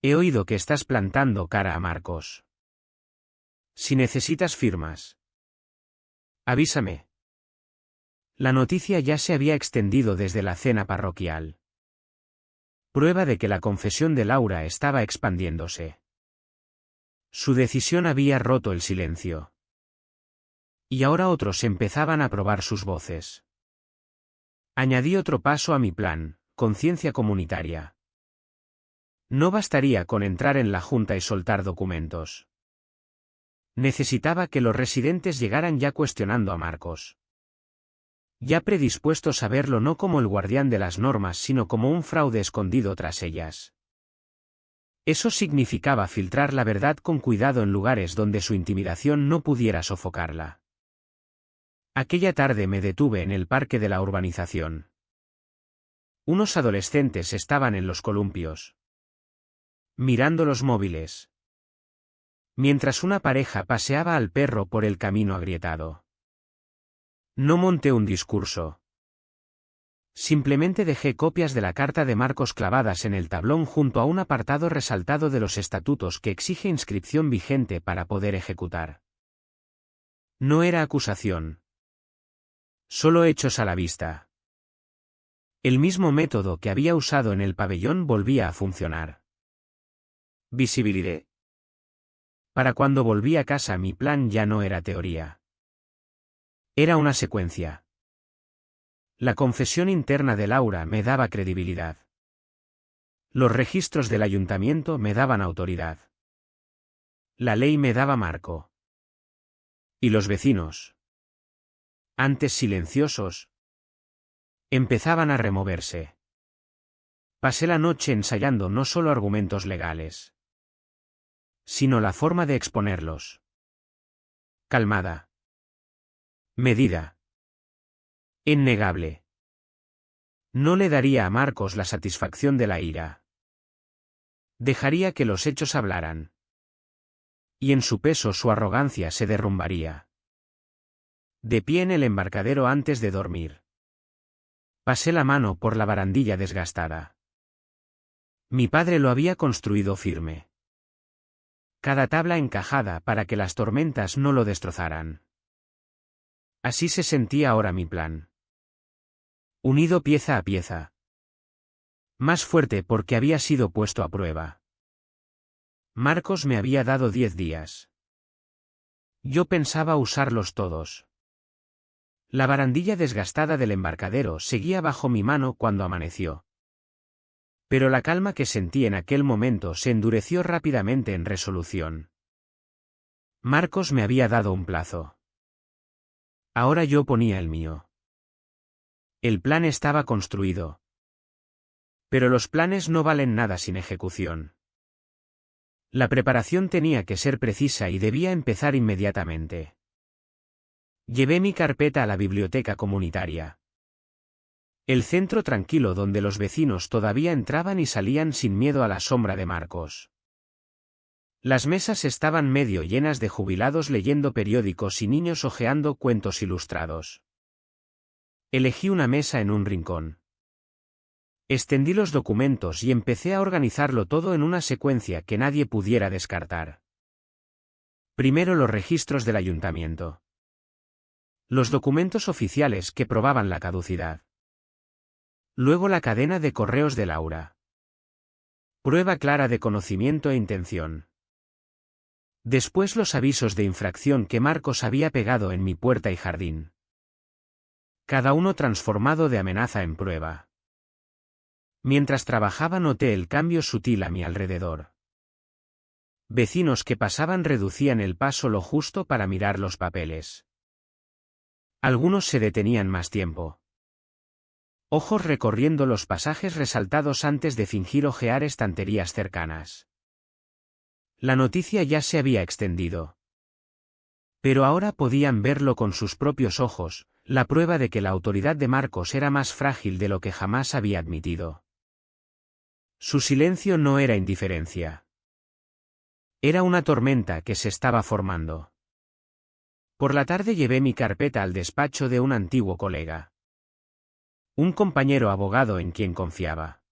He oído que estás plantando cara a Marcos. Si necesitas firmas, avísame. La noticia ya se había extendido desde la cena parroquial. Prueba de que la confesión de Laura estaba expandiéndose. Su decisión había roto el silencio. Y ahora otros empezaban a probar sus voces. Añadí otro paso a mi plan, conciencia comunitaria. No bastaría con entrar en la junta y soltar documentos. Necesitaba que los residentes llegaran ya cuestionando a Marcos. Ya predispuestos a verlo no como el guardián de las normas sino como un fraude escondido tras ellas. Eso significaba filtrar la verdad con cuidado en lugares donde su intimidación no pudiera sofocarla. Aquella tarde me detuve en el parque de la urbanización. Unos adolescentes estaban en los columpios, mirando los móviles, mientras una pareja paseaba al perro por el camino agrietado. No monté un discurso. Simplemente dejé copias de la carta de Marcos clavadas en el tablón junto a un apartado resaltado de los estatutos que exige inscripción vigente para poder ejecutar. No era acusación. Solo hechos a la vista. El mismo método que había usado en el pabellón volvía a funcionar. Visibilidad. Para cuando volví a casa mi plan ya no era teoría. Era una secuencia. La confesión interna de Laura me daba credibilidad. Los registros del ayuntamiento me daban autoridad. La ley me daba marco. Y los vecinos, antes silenciosos, empezaban a removerse. Pasé la noche ensayando no solo argumentos legales, sino la forma de exponerlos. Calmada. Medida. Innegable. No le daría a Marcos la satisfacción de la ira. Dejaría que los hechos hablaran. Y en su peso su arrogancia se derrumbaría. De pie en el embarcadero antes de dormir. Pasé la mano por la barandilla desgastada. Mi padre lo había construido firme. Cada tabla encajada para que las tormentas no lo destrozaran. Así se sentía ahora mi plan. Unido pieza a pieza. Más fuerte porque había sido puesto a prueba. Marcos me había dado 10 días. Yo pensaba usarlos todos. La barandilla desgastada del embarcadero seguía bajo mi mano cuando amaneció. Pero la calma que sentí en aquel momento se endureció rápidamente en resolución. Marcos me había dado un plazo. Ahora yo ponía el mío. El plan estaba construido. Pero los planes no valen nada sin ejecución. La preparación tenía que ser precisa y debía empezar inmediatamente. Llevé mi carpeta a la biblioteca comunitaria. El centro tranquilo donde los vecinos todavía entraban y salían sin miedo a la sombra de Marcos. Las mesas estaban medio llenas de jubilados leyendo periódicos y niños hojeando cuentos ilustrados. Elegí una mesa en un rincón. Extendí los documentos y empecé a organizarlo todo en una secuencia que nadie pudiera descartar. Primero los registros del ayuntamiento. Los documentos oficiales que probaban la caducidad. Luego la cadena de correos de Laura. Prueba clara de conocimiento e intención. Después los avisos de infracción que Marcos había pegado en mi puerta y jardín. Cada uno transformado de amenaza en prueba. Mientras trabajaba noté el cambio sutil a mi alrededor. Vecinos que pasaban reducían el paso lo justo para mirar los papeles. Algunos se detenían más tiempo. Ojos recorriendo los pasajes resaltados antes de fingir hojear estanterías cercanas. La noticia ya se había extendido. Pero ahora podían verlo con sus propios ojos, la prueba de que la autoridad de Marcos era más frágil de lo que jamás había admitido. Su silencio no era indiferencia. Era una tormenta que se estaba formando. Por la tarde llevé mi carpeta al despacho de un antiguo colega. Un compañero abogado en quien confiaba.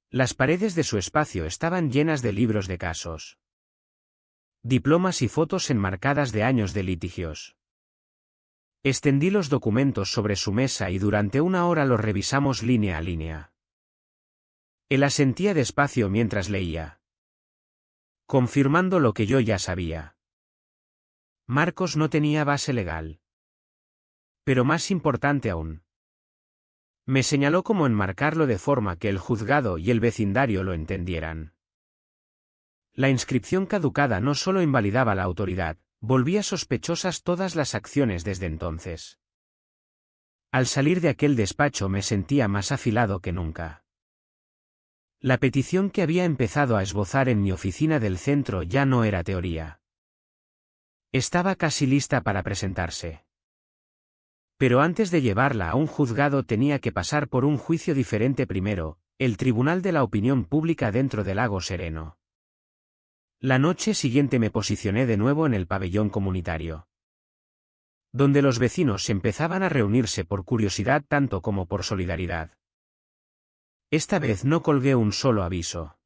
Las paredes de su espacio estaban llenas de libros de casos. Diplomas y fotos enmarcadas de años de litigios. Extendí los documentos sobre su mesa y durante una hora los revisamos línea a línea. Él asentía despacio mientras leía. Confirmando lo que yo ya sabía. Marcos no tenía base legal. Pero más importante aún. Me señaló cómo enmarcarlo de forma que el juzgado y el vecindario lo entendieran. La inscripción caducada no solo invalidaba la autoridad, volvía sospechosas todas las acciones desde entonces. Al salir de aquel despacho me sentía más afilado que nunca. La petición que había empezado a esbozar en mi oficina del centro ya no era teoría. Estaba casi lista para presentarse. Pero antes de llevarla a un juzgado tenía que pasar por un juicio diferente primero, el Tribunal de la Opinión Pública dentro del Lago Sereno. La noche siguiente me posicioné de nuevo en el pabellón comunitario, donde los vecinos empezaban a reunirse por curiosidad tanto como por solidaridad. Esta vez no colgué un solo aviso.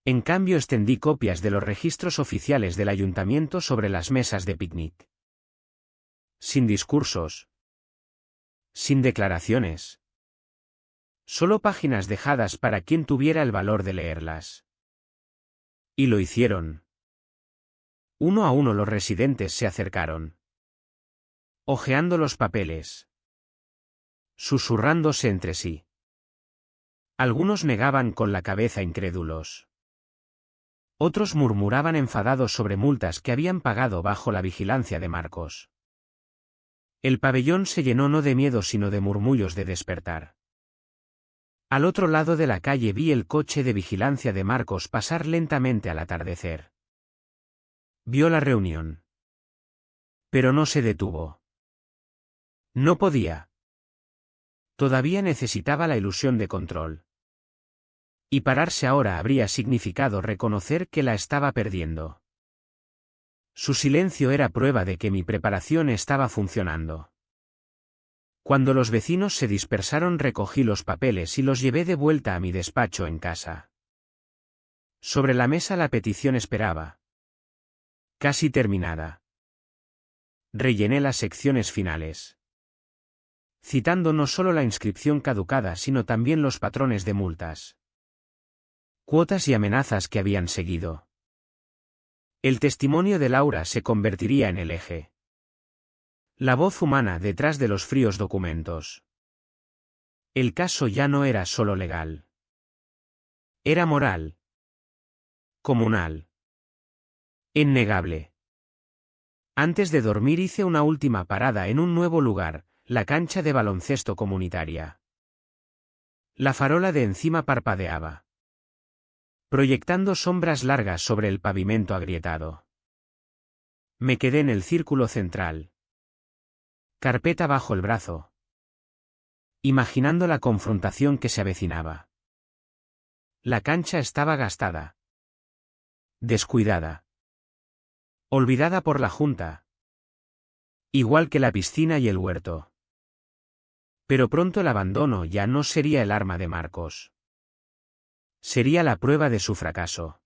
En cambio extendí copias de los registros oficiales del ayuntamiento sobre las mesas de picnic. Sin discursos. Sin declaraciones. Solo páginas dejadas para quien tuviera el valor de leerlas. Y lo hicieron. Uno a uno los residentes se acercaron, hojeando los papeles, susurrándose entre sí. Algunos negaban con la cabeza incrédulos. Otros murmuraban enfadados sobre multas que habían pagado bajo la vigilancia de Marcos. El pabellón se llenó no de miedo sino de murmullos de despertar. Al otro lado de la calle vi el coche de vigilancia de Marcos pasar lentamente al atardecer. Vio la reunión. Pero no se detuvo. No podía. Todavía necesitaba la ilusión de control. Y pararse ahora habría significado reconocer que la estaba perdiendo. Su silencio era prueba de que mi preparación estaba funcionando. Cuando los vecinos se dispersaron recogí los papeles y los llevé de vuelta a mi despacho en casa. Sobre la mesa la petición esperaba. Casi terminada. Rellené las secciones finales, citando no solo la inscripción caducada sino también los patrones de multas, cuotas y amenazas que habían seguido. El testimonio de Laura se convertiría en el eje. La voz humana detrás de los fríos documentos. El caso ya no era solo legal. Era moral. Comunal. Innegable. Antes de dormir hice una última parada en un nuevo lugar, la cancha de baloncesto comunitaria. La farola de encima parpadeaba, proyectando sombras largas sobre el pavimento agrietado. Me quedé en el círculo central, carpeta bajo el brazo, imaginando la confrontación que se avecinaba. La cancha estaba gastada, descuidada, olvidada por la Junta, igual que la piscina y el huerto. Pero pronto el abandono ya no sería el arma de Marcos. Sería la prueba de su fracaso.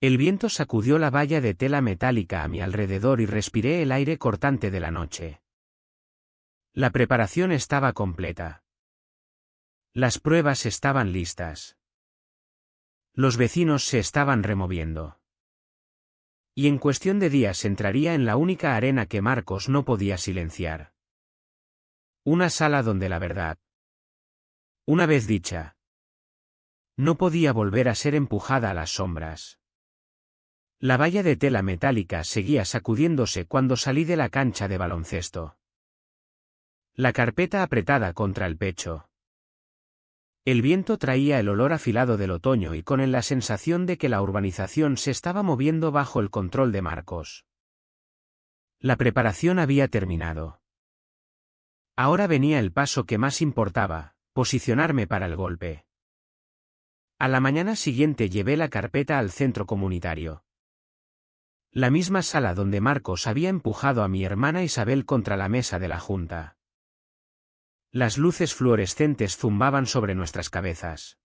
El viento sacudió la valla de tela metálica a mi alrededor y respiré el aire cortante de la noche. La preparación estaba completa. Las pruebas estaban listas. Los vecinos se estaban removiendo. Y en cuestión de días entraría en la única arena que Marcos no podía silenciar. Una sala donde la verdad, una vez dicha, no podía volver a ser empujada a las sombras. La valla de tela metálica seguía sacudiéndose cuando salí de la cancha de baloncesto. La carpeta apretada contra el pecho. El viento traía el olor afilado del otoño y con él la sensación de que la urbanización se estaba moviendo bajo el control de Marcos. La preparación había terminado. Ahora venía el paso que más importaba, posicionarme para el golpe. A la mañana siguiente llevé la carpeta al centro comunitario. La misma sala donde Marcos había empujado a mi hermana Isabel contra la mesa de la Junta. Las luces fluorescentes zumbaban sobre nuestras cabezas,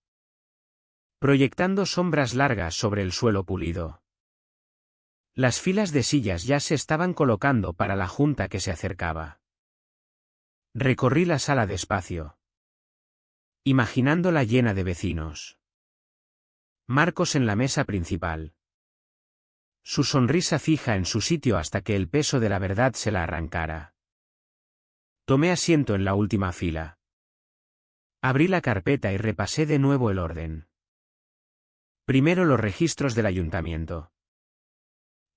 proyectando sombras largas sobre el suelo pulido. Las filas de sillas ya se estaban colocando para la Junta que se acercaba. Recorrí la sala despacio, imaginándola llena de vecinos. Marcos en la mesa principal. Su sonrisa fija en su sitio hasta que el peso de la verdad se la arrancara. Tomé asiento en la última fila. Abrí la carpeta y repasé de nuevo el orden. Primero los registros del ayuntamiento.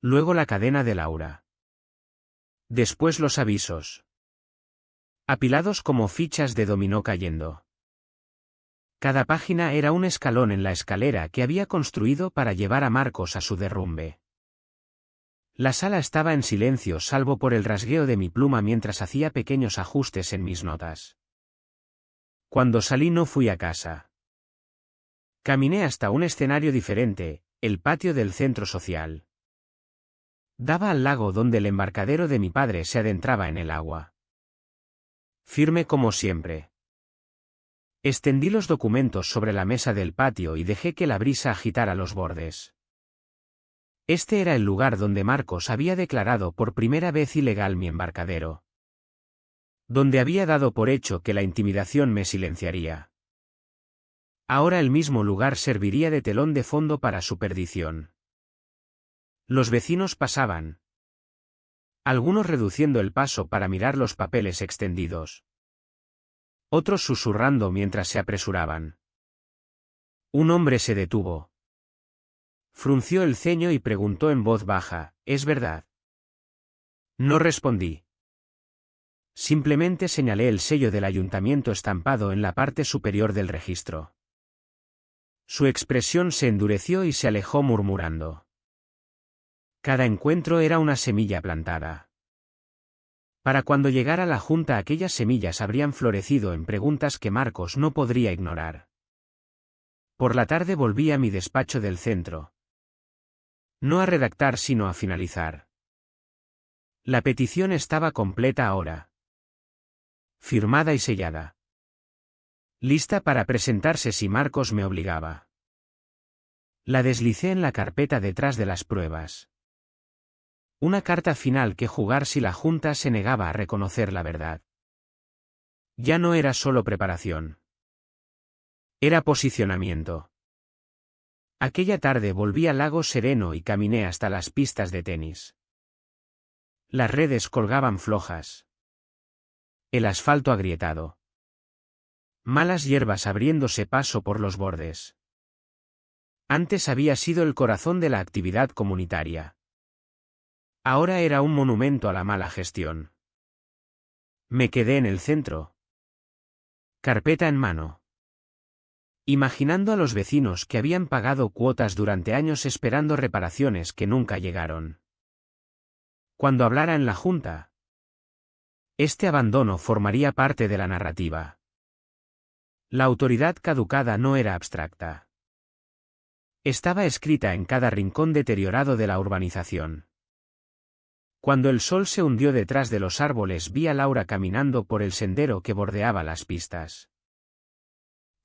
Luego la cadena de Laura. Después los avisos, apilados como fichas de dominó cayendo. Cada página era un escalón en la escalera que había construido para llevar a Marcos a su derrumbe. La sala estaba en silencio salvo por el rasgueo de mi pluma mientras hacía pequeños ajustes en mis notas. Cuando salí no fui a casa. Caminé hasta un escenario diferente, el patio del centro social. Daba al lago donde el embarcadero de mi padre se adentraba en el agua. Firme como siempre. Extendí los documentos sobre la mesa del patio y dejé que la brisa agitara los bordes. Este era el lugar donde Marcos había declarado por primera vez ilegal mi embarcadero. Donde había dado por hecho que la intimidación me silenciaría. Ahora el mismo lugar serviría de telón de fondo para su perdición. Los vecinos pasaban. Algunos reduciendo el paso para mirar los papeles extendidos. Otros susurrando mientras se apresuraban. Un hombre se detuvo. Frunció el ceño y preguntó en voz baja, ¿es verdad? No respondí. Simplemente señalé el sello del ayuntamiento estampado en la parte superior del registro. Su expresión se endureció y se alejó murmurando. Cada encuentro era una semilla plantada. Para cuando llegara la junta aquellas semillas habrían florecido en preguntas que Marcos no podría ignorar. Por la tarde volví a mi despacho del centro. No a redactar sino a finalizar. La petición estaba completa ahora. Firmada y sellada. Lista para presentarse si Marcos me obligaba. La deslicé en la carpeta detrás de las pruebas. Una carta final que jugar si la Junta se negaba a reconocer la verdad. Ya no era solo preparación. Era posicionamiento. Aquella tarde volví al lago sereno y caminé hasta las pistas de tenis. Las redes colgaban flojas. El asfalto agrietado. Malas hierbas abriéndose paso por los bordes. Antes había sido el corazón de la actividad comunitaria. Ahora era un monumento a la mala gestión. Me quedé en el centro. Carpeta en mano. Imaginando a los vecinos que habían pagado cuotas durante años esperando reparaciones que nunca llegaron. Cuando hablara en la Junta, este abandono formaría parte de la narrativa. La autoridad caducada no era abstracta. Estaba escrita en cada rincón deteriorado de la urbanización. Cuando el sol se hundió detrás de los árboles vi a Laura caminando por el sendero que bordeaba las pistas.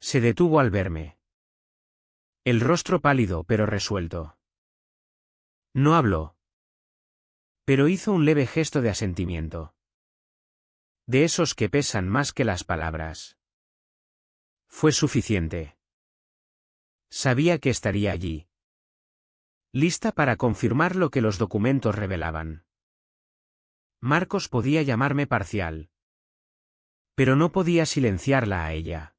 Se detuvo al verme. El rostro pálido pero resuelto. No habló. Pero hizo un leve gesto de asentimiento. De esos que pesan más que las palabras. Fue suficiente. Sabía que estaría allí. Lista para confirmar lo que los documentos revelaban. Marcos podía llamarme parcial. Pero no podía silenciarla a ella.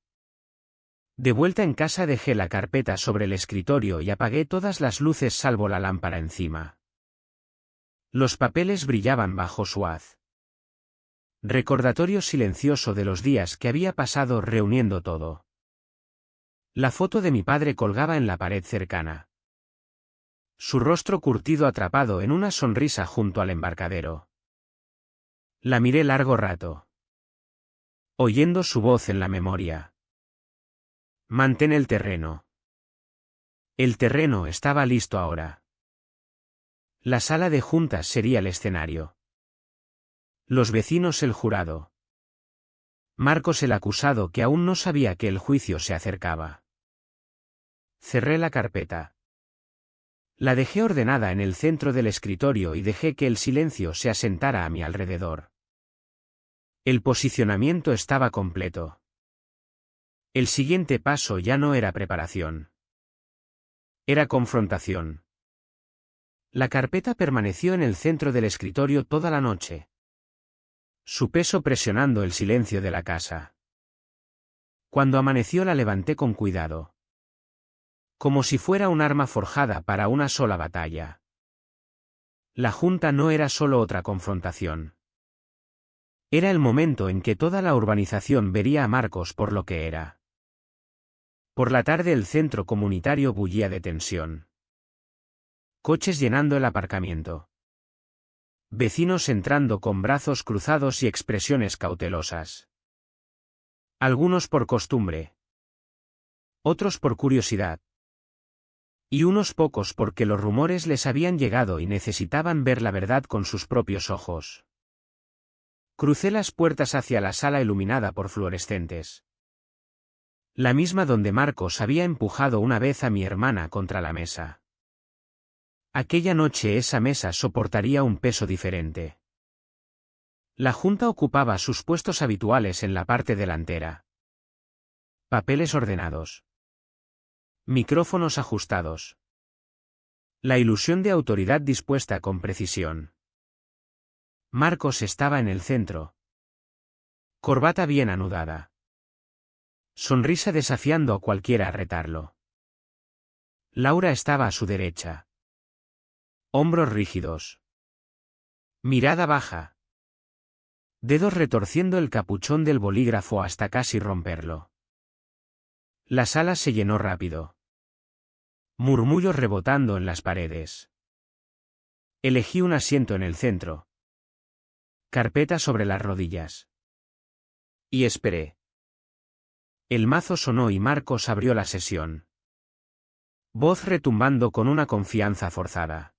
De vuelta en casa dejé la carpeta sobre el escritorio y apagué todas las luces salvo la lámpara encima. Los papeles brillaban bajo su haz. Recordatorio silencioso de los días que había pasado reuniendo todo. La foto de mi padre colgaba en la pared cercana. Su rostro curtido atrapado en una sonrisa junto al embarcadero. La miré largo rato. Oyendo su voz en la memoria. Mantén el terreno. El terreno estaba listo ahora. La sala de juntas sería el escenario. Los vecinos el jurado. Marcos el acusado que aún no sabía que el juicio se acercaba. Cerré la carpeta. La dejé ordenada en el centro del escritorio y dejé que el silencio se asentara a mi alrededor. El posicionamiento estaba completo. El siguiente paso ya no era preparación. Era confrontación. La carpeta permaneció en el centro del escritorio toda la noche. Su peso presionando el silencio de la casa. Cuando amaneció la levanté con cuidado. Como si fuera un arma forjada para una sola batalla. La Junta no era solo otra confrontación. Era el momento en que toda la urbanización vería a Marcos por lo que era. Por la tarde el centro comunitario bullía de tensión. Coches llenando el aparcamiento. Vecinos entrando con brazos cruzados y expresiones cautelosas. Algunos por costumbre. Otros por curiosidad. Y unos pocos porque los rumores les habían llegado y necesitaban ver la verdad con sus propios ojos. Crucé las puertas hacia la sala iluminada por fluorescentes. La misma donde Marcos había empujado una vez a mi hermana contra la mesa. Aquella noche esa mesa soportaría un peso diferente. La junta ocupaba sus puestos habituales en la parte delantera. Papeles ordenados. Micrófonos ajustados. La ilusión de autoridad dispuesta con precisión. Marcos estaba en el centro. Corbata bien anudada. Sonrisa desafiando a cualquiera a retarlo. Laura estaba a su derecha. Hombros rígidos. Mirada baja. Dedos retorciendo el capuchón del bolígrafo hasta casi romperlo. La sala se llenó rápido. Murmullos rebotando en las paredes. Elegí un asiento en el centro. Carpeta sobre las rodillas. Y esperé. El mazo sonó y Marcos abrió la sesión. Voz retumbando con una confianza forzada.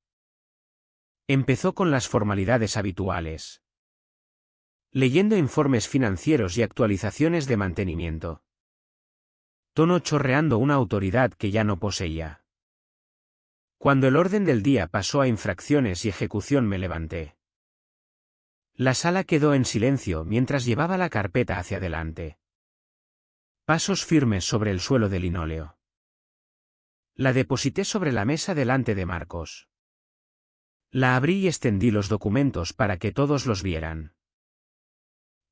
Empezó con las formalidades habituales. Leyendo informes financieros y actualizaciones de mantenimiento. Tono chorreando una autoridad que ya no poseía. Cuando el orden del día pasó a infracciones y ejecución me levanté. La sala quedó en silencio mientras llevaba la carpeta hacia adelante. Pasos firmes sobre el suelo de linóleo. La deposité sobre la mesa delante de Marcos. La abrí y extendí los documentos para que todos los vieran.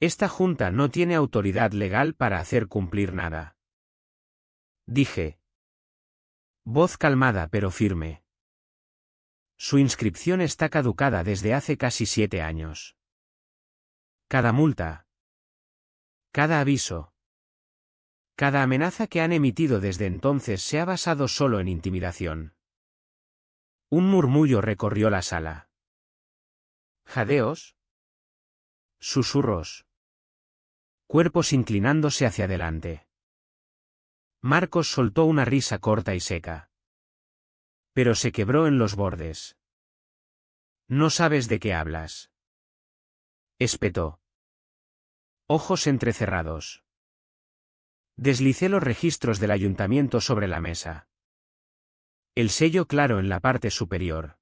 Esta junta no tiene autoridad legal para hacer cumplir nada. Dije. Voz calmada pero firme. Su inscripción está caducada desde hace casi 7 años. Cada multa. Cada aviso. Cada amenaza que han emitido desde entonces se ha basado solo en intimidación. Un murmullo recorrió la sala. Jadeos. Susurros. Cuerpos inclinándose hacia adelante. Marcos soltó una risa corta y seca. Pero se quebró en los bordes. No sabes de qué hablas. Espetó. Ojos entrecerrados. Deslicé los registros del ayuntamiento sobre la mesa. El sello claro en la parte superior.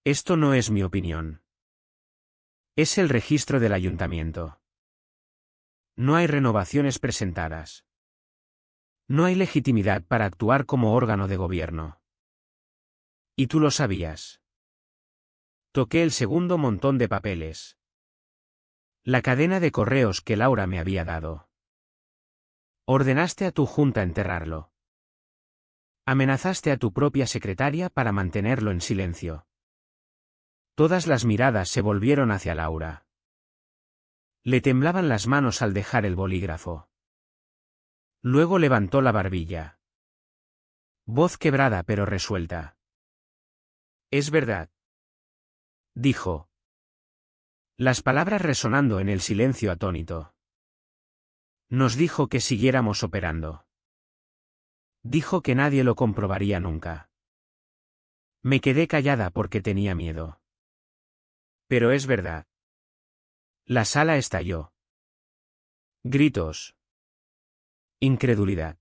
Esto no es mi opinión. Es el registro del ayuntamiento. No hay renovaciones presentadas. No hay legitimidad para actuar como órgano de gobierno. Y tú lo sabías. Toqué el segundo montón de papeles. La cadena de correos que Laura me había dado. Ordenaste a tu junta enterrarlo. Amenazaste a tu propia secretaria para mantenerlo en silencio. Todas las miradas se volvieron hacia Laura. Le temblaban las manos al dejar el bolígrafo. Luego levantó la barbilla. Voz quebrada pero resuelta. Es verdad. Dijo. Las palabras resonando en el silencio atónito. Nos dijo que siguiéramos operando. Dijo que nadie lo comprobaría nunca. Me quedé callada porque tenía miedo. Pero es verdad. La sala estalló. Gritos. Incredulidad.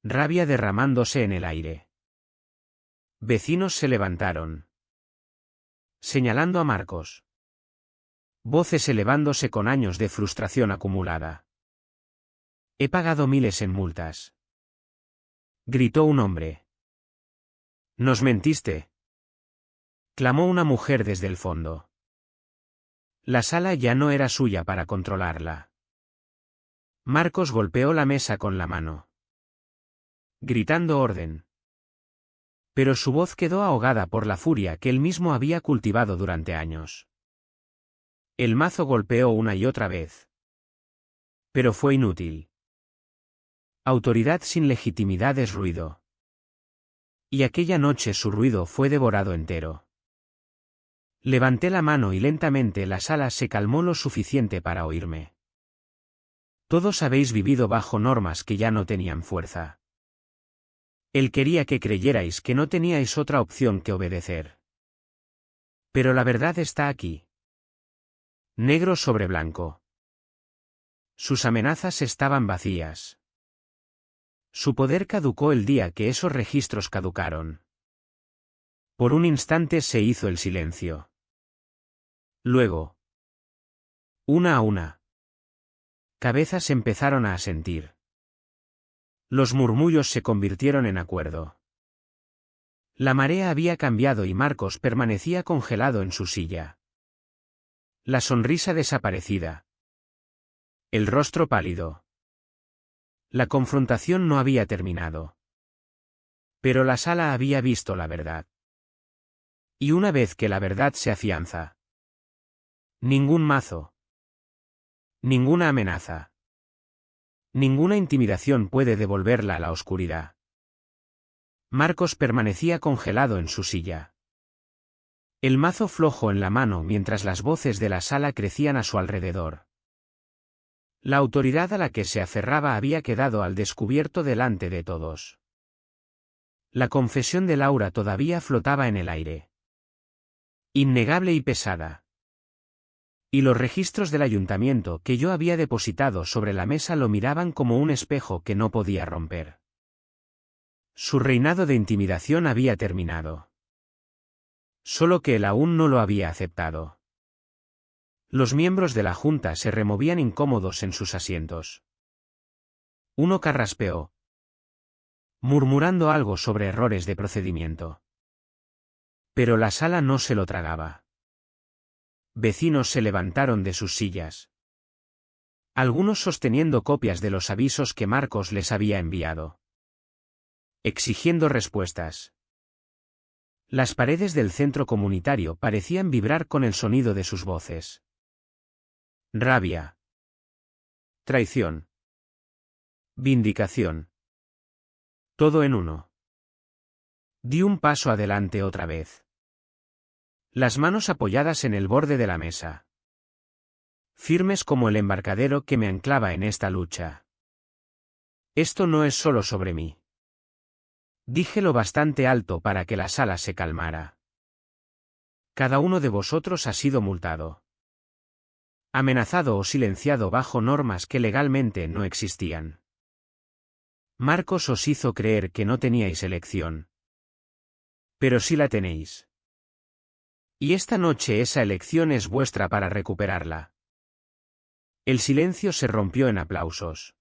Rabia derramándose en el aire. Vecinos se levantaron. Señalando a Marcos. Voces elevándose con años de frustración acumulada. He pagado miles en multas. Gritó un hombre. Nos mentiste. Clamó una mujer desde el fondo. La sala ya no era suya para controlarla. Marcos golpeó la mesa con la mano. Gritando orden. Pero su voz quedó ahogada por la furia que él mismo había cultivado durante años. El mazo golpeó una y otra vez. Pero fue inútil. Autoridad sin legitimidad es ruido. Y aquella noche su ruido fue devorado entero. Levanté la mano y lentamente la sala se calmó lo suficiente para oírme. Todos habéis vivido bajo normas que ya no tenían fuerza. Él quería que creyerais que no teníais otra opción que obedecer. Pero la verdad está aquí. Negro sobre blanco. Sus amenazas estaban vacías. Su poder caducó el día que esos registros caducaron. Por un instante se hizo el silencio. Luego, una a una, cabezas empezaron a asentir. Los murmullos se convirtieron en acuerdo. La marea había cambiado y Marcos permanecía congelado en su silla. La sonrisa desaparecida. El rostro pálido. La confrontación no había terminado. Pero la sala había visto la verdad. Y una vez que la verdad se afianza, ningún mazo, ninguna amenaza, ninguna intimidación puede devolverla a la oscuridad. Marcos permanecía congelado en su silla. El mazo flojo en la mano mientras las voces de la sala crecían a su alrededor. La autoridad a la que se aferraba había quedado al descubierto delante de todos. La confesión de Laura todavía flotaba en el aire. Innegable y pesada. Y los registros del ayuntamiento que yo había depositado sobre la mesa lo miraban como un espejo que no podía romper. Su reinado de intimidación había terminado. Solo que él aún no lo había aceptado. Los miembros de la junta se removían incómodos en sus asientos. Uno carraspeó, murmurando algo sobre errores de procedimiento. Pero la sala no se lo tragaba. Vecinos se levantaron de sus sillas. Algunos sosteniendo copias de los avisos que Marcos les había enviado. Exigiendo respuestas. Las paredes del centro comunitario parecían vibrar con el sonido de sus voces. Rabia. Traición. Vindicación. Todo en uno. Di un paso adelante otra vez. Las manos apoyadas en el borde de la mesa. Firmes como el embarcadero que me anclaba en esta lucha. Esto no es solo sobre mí. Dije lo bastante alto para que la sala se calmara. Cada uno de vosotros ha sido multado. Amenazado o silenciado bajo normas que legalmente no existían. Marcos os hizo creer que no teníais elección. Pero sí la tenéis. Y esta noche esa elección es vuestra para recuperarla. El silencio se rompió en aplausos.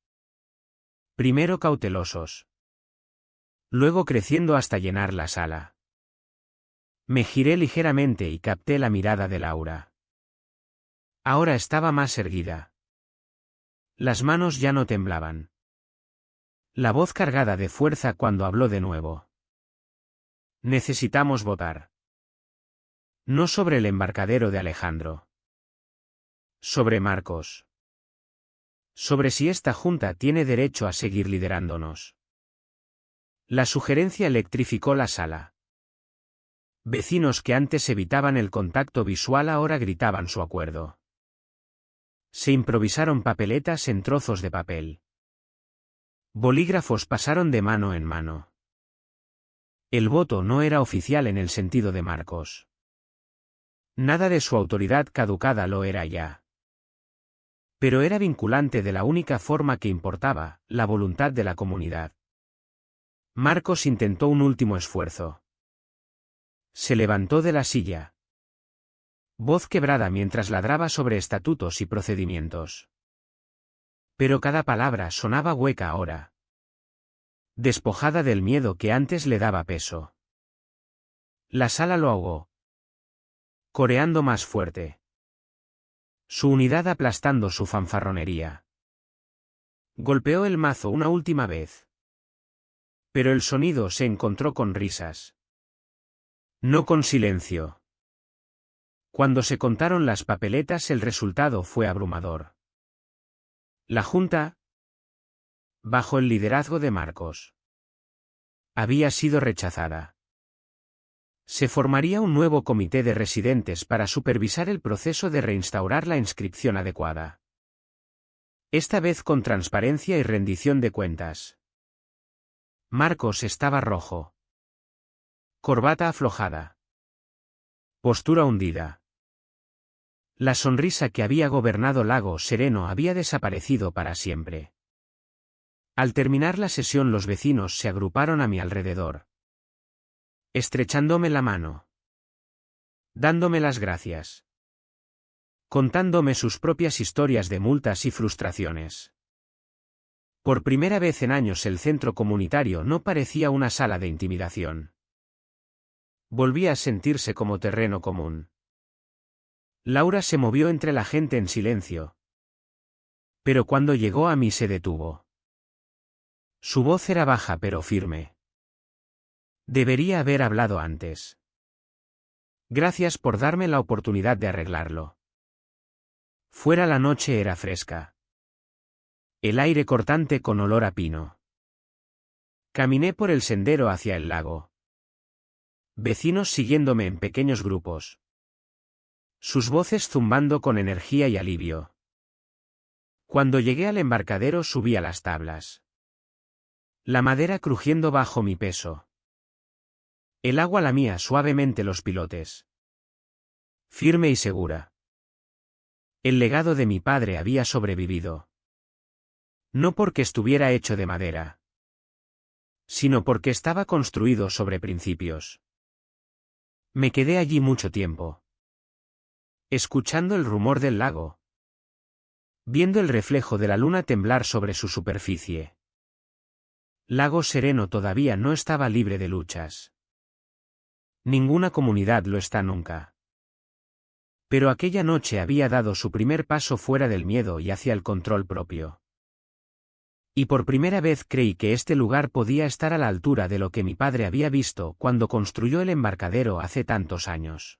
Primero cautelosos. Luego creciendo hasta llenar la sala. Me giré ligeramente y capté la mirada de Laura. Ahora estaba más erguida. Las manos ya no temblaban. La voz cargada de fuerza cuando habló de nuevo. Necesitamos votar. No sobre el embarcadero de Alejandro. Sobre Marcos. Sobre si esta junta tiene derecho a seguir liderándonos. La sugerencia electrificó la sala. Vecinos que antes evitaban el contacto visual ahora gritaban su acuerdo. Se improvisaron papeletas en trozos de papel. Bolígrafos pasaron de mano en mano. El voto no era oficial en el sentido de Marcos. Nada de su autoridad caducada lo era ya. Pero era vinculante de la única forma que importaba, la voluntad de la comunidad. Marcos intentó un último esfuerzo. Se levantó de la silla. Voz quebrada mientras ladraba sobre estatutos y procedimientos. Pero cada palabra sonaba hueca ahora. Despojada del miedo que antes le daba peso. La sala lo ahogó. Coreando más fuerte. Su unidad aplastando su fanfarronería. Golpeó el mazo una última vez. Pero el sonido se encontró con risas. No con silencio. Cuando se contaron las papeletas el resultado fue abrumador. La junta bajo el liderazgo de Marcos. Había sido rechazada. Se formaría un nuevo comité de residentes para supervisar el proceso de reinstaurar la inscripción adecuada. Esta vez con transparencia y rendición de cuentas. Marcos estaba rojo. Corbata aflojada. Postura hundida. La sonrisa que había gobernado Lago Sereno había desaparecido para siempre. Al terminar la sesión los vecinos se agruparon a mi alrededor, estrechándome la mano, dándome las gracias, contándome sus propias historias de multas y frustraciones. Por primera vez en años el centro comunitario no parecía una sala de intimidación. Volvía a sentirse como terreno común. Laura se movió entre la gente en silencio. Pero cuando llegó a mí se detuvo. Su voz era baja pero firme. Debería haber hablado antes. Gracias por darme la oportunidad de arreglarlo. Fuera la noche era fresca. El aire cortante con olor a pino. Caminé por el sendero hacia el lago. Vecinos siguiéndome en pequeños grupos. Sus voces zumbando con energía y alivio. Cuando llegué al embarcadero subí a las tablas. La madera crujiendo bajo mi peso. El agua lamía suavemente los pilotes. Firme y segura. El legado de mi padre había sobrevivido. No porque estuviera hecho de madera, sino porque estaba construido sobre principios. Me quedé allí mucho tiempo, escuchando el rumor del lago, viendo el reflejo de la luna temblar sobre su superficie. Lago Sereno todavía no estaba libre de luchas. Ninguna comunidad lo está nunca. Pero aquella noche había dado su primer paso fuera del miedo y hacia el control propio. Y por primera vez creí que este lugar podía estar a la altura de lo que mi padre había visto cuando construyó el embarcadero hace tantos años.